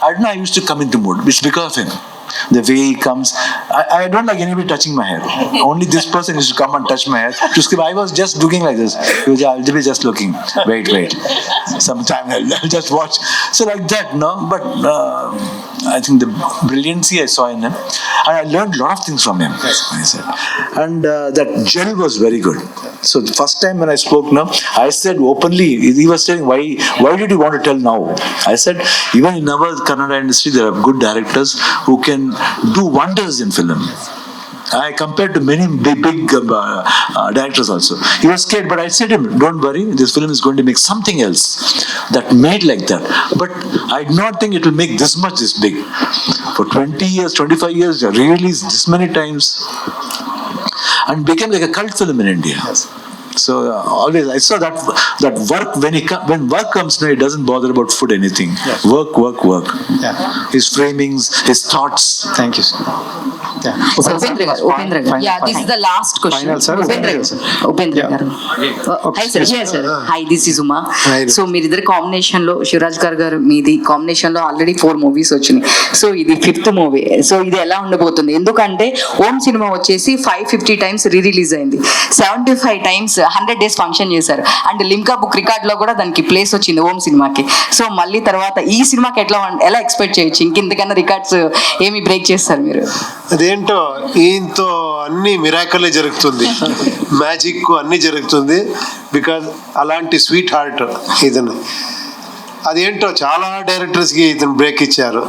Speaker 5: I don't know, I used to come into mood. It's because of him. The way he comes, I don't like anybody touching my hair. Only this person used to come and touch my hair to skip. I was just looking like this. I'll be just looking. Wait. Sometime I'll just watch. So like that, no. But I think the brilliancy I saw in him, and I learned a lot of things from him. I said, and that gel was very good. So the first time when I spoke, now I said openly. He was saying, why did you want to tell now? I said, even in our Kannada industry, there are good directors who can do wonders in film. I compared to many big directors also. He was scared, but I said to him, don't worry, this film is going to make something else that made like that. But I do not think it will make this big. For 20 years, 25 years, re-released this many times and became like a cult film in India. Yes. So always I saw that work, when work comes now, it doesn't bother about food anything. Yes. Work. Yeah. His framings, his thoughts.
Speaker 9: Thank you, sir.
Speaker 7: Upendra garu. Yeah, this is the last question. Upendra garu. Hi sir. Yes sir. Hi, this is Uma. So మీరిద్దరు combination లో శివరాజ్ గారు మీది combination లో already 4 movies వచ్చినాయి. So ఇది 5th movie. So ఇది ఎలా ఉండబోతుంది? ఎందుకంటే ఓం సినిమా వచ్చేసి 550 టైమ్స్ రిలీజ్ అయింది, 75 టైమ్స్ 100 డేస్ ఫంక్షన్ చేశారు, అండ్ లిమ్కా బుక్ రికార్డ్ లో కూడా దానికి ప్లేస్ వచ్చింది ఓం సినిమాకి. సో మళ్ళీ తర్వాత ఈ సినిమాకి ఎలా ఎక్స్పెక్ట్ చేయొచ్చు? ఇంకెంతకన్నా రికార్డ్స్ ఏమి బ్రేక్ చేస్తారు మీరు?
Speaker 4: అదేంటో ఈయనతో అన్ని మిరాకలే జరుగుతుంది, మ్యాజిక్ అన్ని జరుగుతుంది. బికాజ్ అలాంటి స్వీట్ హార్ట్ ఇతను. అదేంటో చాలా డైరెక్టర్స్కి ఇతను బ్రేక్ ఇచ్చారు.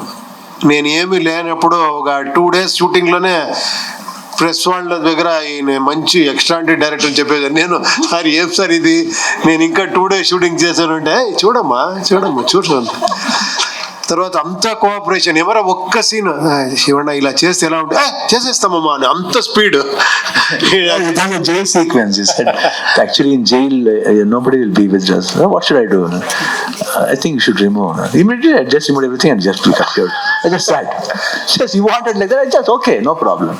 Speaker 4: నేను ఏమీ లేనప్పుడు ఒక 2 days షూటింగ్లోనే ప్రెస్ వాళ్ళ దగ్గర ఈయన మంచి ఎక్స్ట్రాండరీ డైరెక్టర్ అని చెప్పేది. నేను సార్ ఏం సార్ ఇది, నేను ఇంకా 2 days షూటింగ్ చేశాను అంటే చూడమ్మా చూడండి. తర్వాత అంత కోఆపరేషన్, ఎవరో ఒక్క సీన్ శివಣ್ణ ఇలా చేస్తే ఎలా ఉంటే చేసేస్తామమ్మా అని అంత speed.
Speaker 5: Jail sequence, you said. Actually in jail, nobody will be with us. What should I do? I think you should remove. Immediately I just removed everything and just cut out. I just said, yes, you wanted like that. I just okay, no problem.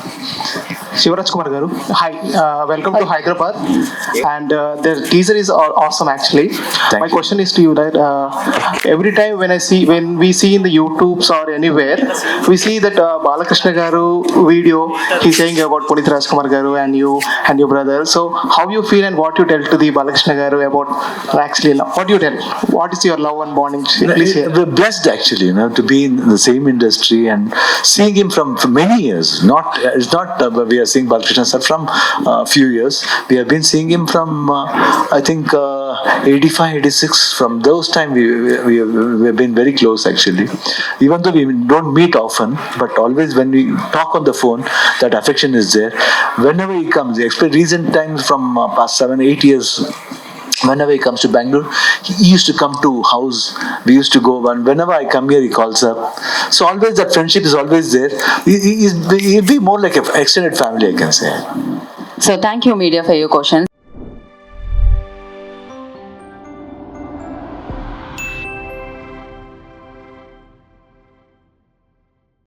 Speaker 9: Shivaraj Kumar garu, hi, welcome to Hyderabad, and the teaser is awesome actually. My question is to you that every time when we see in the YouTubes or anywhere, we see that Balakrishna garu video, he's saying about Punit Rajkumar garu and you and your brother. So how you feel and what you tell to the Balakrishna garu about actually what you tell? What is your love and bonding? Please share.
Speaker 5: We're blessed actually, to be in the same industry and seeing him from for many years. It's not we are seeing Balakrishna sir from a few years. We have been seeing him from I think 85, 86. From those time we have been very close actually. Even though we don't meet often, but always when we talk on the phone, that affection is there. Whenever he comes, recent times from past 7, 8 years, whenever he comes to Bangalore, he used to come to house. We used to go, and whenever I come here, he calls up. So always that friendship is always there. He'll be more like an extended family, I can say.
Speaker 1: So thank you, media, for your questions.